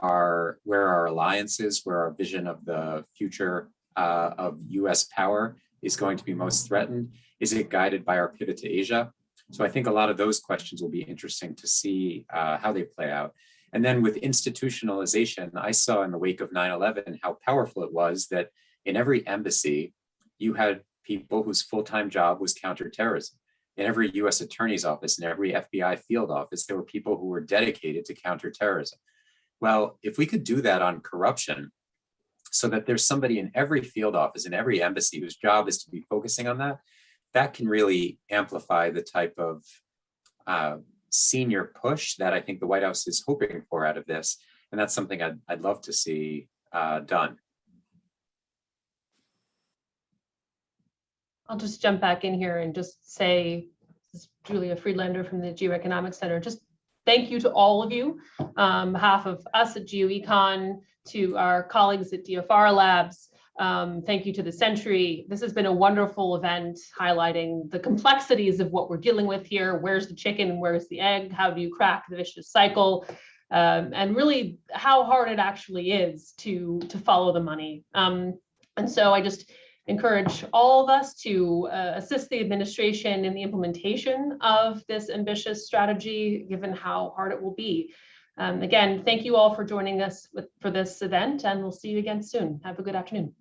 where our alliances, where our vision of the future of US power is going to be most threatened? Is it guided by our pivot to Asia? So I think a lot of those questions will be interesting to see how they play out. And then with institutionalization, I saw in the wake of 9/11 how powerful it was that in every embassy, you had people whose full-time job was counterterrorism. In every US attorney's office, in every FBI field office, there were people who were dedicated to counterterrorism. Well, if we could do that on corruption, so that there's somebody in every field office, in every embassy whose job is to be focusing on that, that can really amplify the type of senior push that I think the White House is hoping for out of this. And that's something I'd love to see done. I'll just jump back in here and just say, this is Julia Friedlander from the Geoeconomics Center. Just thank you to all of you on behalf of us at GeoEcon, to our colleagues at DFR Labs. Thank you to the Century. This has been a wonderful event highlighting the complexities of what we're dealing with here. Where's the chicken and where's the egg? How do you crack the vicious cycle? And really how hard it actually is to follow the money. And so I just encourage all of us to assist the administration in the implementation of this ambitious strategy, given how hard it will be. Again, thank you all for joining us for this event, and we'll see you again soon. Have a good afternoon.